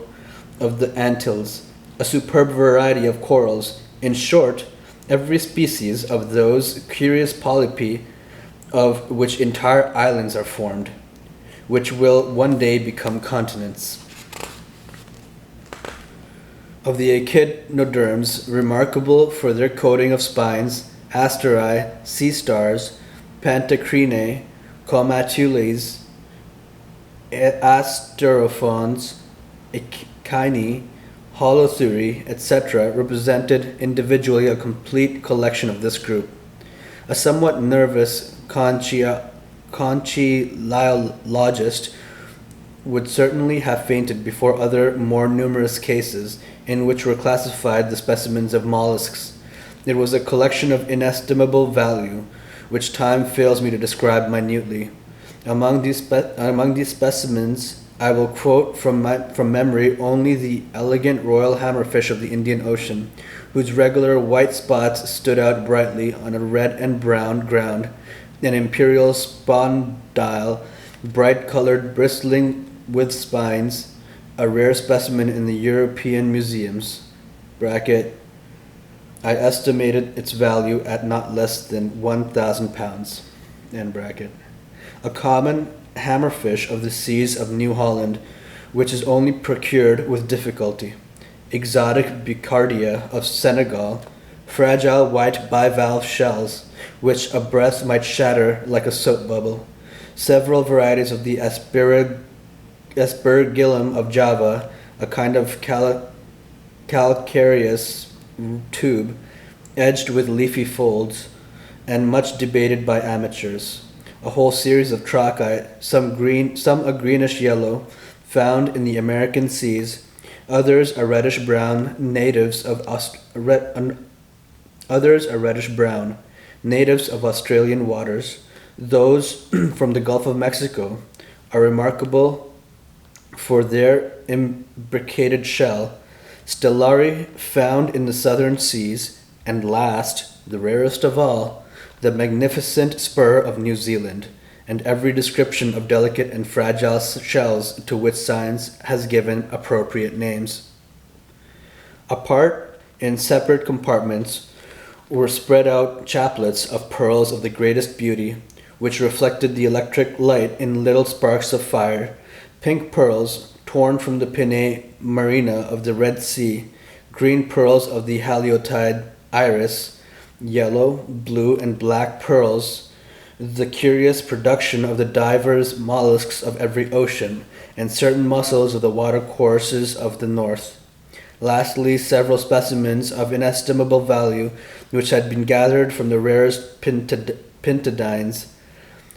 of the Antilles, a superb variety of corals, in short, every species of those curious polypi of which entire islands are formed, which will one day become continents. Of the echinoderms, remarkable for their coating of spines, asterae, sea stars, pantacrinae, comatules, asterophons, echini, holothuri, etc., represented individually a complete collection of this group. A somewhat nervous conchilologist would certainly have fainted before other more numerous cases in which were classified the specimens of mollusks. It was a collection of inestimable value, which time fails me to describe minutely. Among these specimens, I will quote from memory only the elegant royal hammerfish of the Indian Ocean, whose regular white spots stood out brightly on a red and brown ground, an imperial spondyle, bright-colored, bristling with spines, a rare specimen in the European museums. Bracket, I estimated its value at not less than £1,000. End bracket. A common hammerfish of the seas of New Holland, which is only procured with difficulty, exotic bicardia of Senegal, fragile white bivalve shells, which a breath might shatter like a soap bubble, several varieties of the aspergillum of Java, a kind of calcareous tube, edged with leafy folds, and much debated by amateurs. A whole series of trachyte, some a greenish yellow, found in the American seas, others a reddish brown, natives of Australian waters. Those from the Gulf of Mexico are remarkable for their imbricated shell, stellari found in the southern seas, and last, the rarest of all, the magnificent spur of New Zealand, and every description of delicate and fragile shells to which science has given appropriate names. Apart, in separate compartments, were spread out chaplets of pearls of the greatest beauty, which reflected the electric light in little sparks of fire, pink pearls torn from the pinnae marina of the Red Sea, green pearls of the haliotide iris, yellow, blue, and black pearls, the curious production of the divers mollusks of every ocean, and certain mussels of the watercourses of the north. Lastly, several specimens of inestimable value, which had been gathered from the rarest pintadines.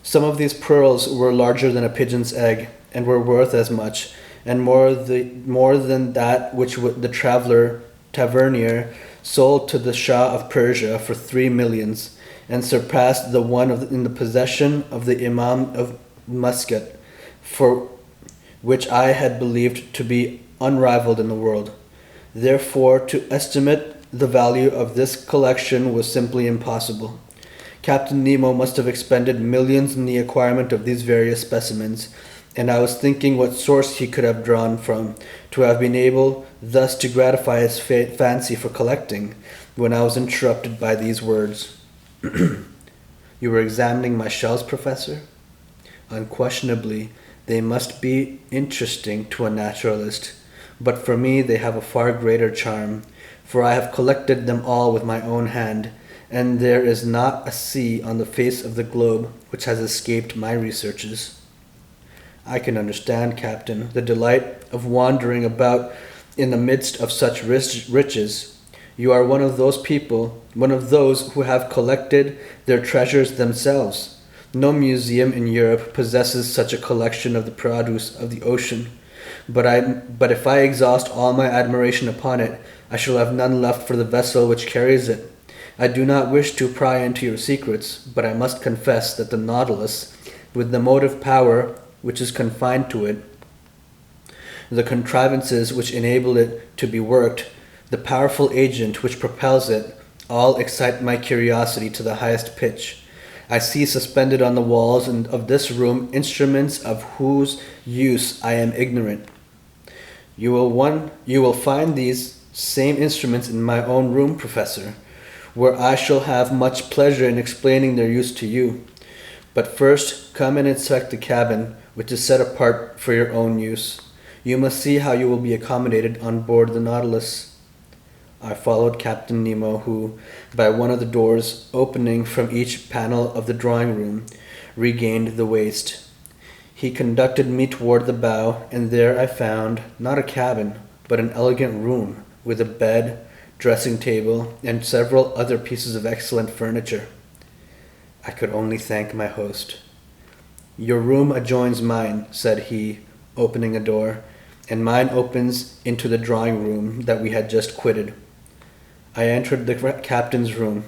Some of these pearls were larger than a pigeon's egg, and were worth as much, and more than that which the tavernier sold to the Shah of Persia for 3 millions, and surpassed the one in the possession of the Imam of Muscat, for which I had believed to be unrivaled in the world. Therefore, to estimate the value of this collection was simply impossible. Captain Nemo must have expended millions in the acquirement of these various specimens, and I was thinking what source he could have drawn from to have been able thus to gratify his fancy for collecting, when I was interrupted by these words. You were examining my shells, Professor? Unquestionably, they must be interesting to a naturalist, but for me they have a far greater charm, for I have collected them all with my own hand, and there is not a sea on the face of the globe which has escaped my researches. I can understand, Captain, the delight of wandering about in the midst of such riches. You are one of those who have collected their treasures themselves. No museum in Europe possesses such a collection of the produce of the ocean. But if I exhaust all my admiration upon it, I shall have none left for the vessel which carries it. I do not wish to pry into your secrets, but I must confess that the Nautilus, with the motive power which is confined to it, the contrivances which enable it to be worked, the powerful agent which propels it, all excite my curiosity to the highest pitch. I see suspended on the walls of this room instruments of whose use I am ignorant. You will find these same instruments in my own room, Professor, where I shall have much pleasure in explaining their use to you. But first, come and inspect the cabin, which is set apart for your own use. You must see how you will be accommodated on board the Nautilus. I followed Captain Nemo, who, by one of the doors opening from each panel of the drawing room, regained the waist. He conducted me toward the bow, and there I found, not a cabin, but an elegant room, with a bed, dressing table, and several other pieces of excellent furniture. I could only thank my host. Your room adjoins mine, said he, opening a door, and mine opens into the drawing room that we had just quitted. I entered the captain's room.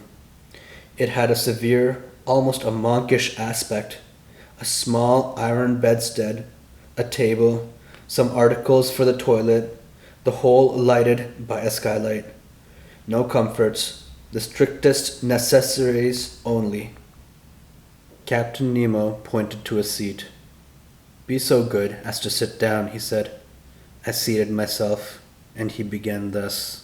It had a severe, almost a monkish aspect. A small iron bedstead, a table, some articles for the toilet, the whole lighted by a skylight. No comforts, the strictest necessaries only. Captain Nemo pointed to a seat. Be so good as to sit down, he said. I seated myself, and he began thus.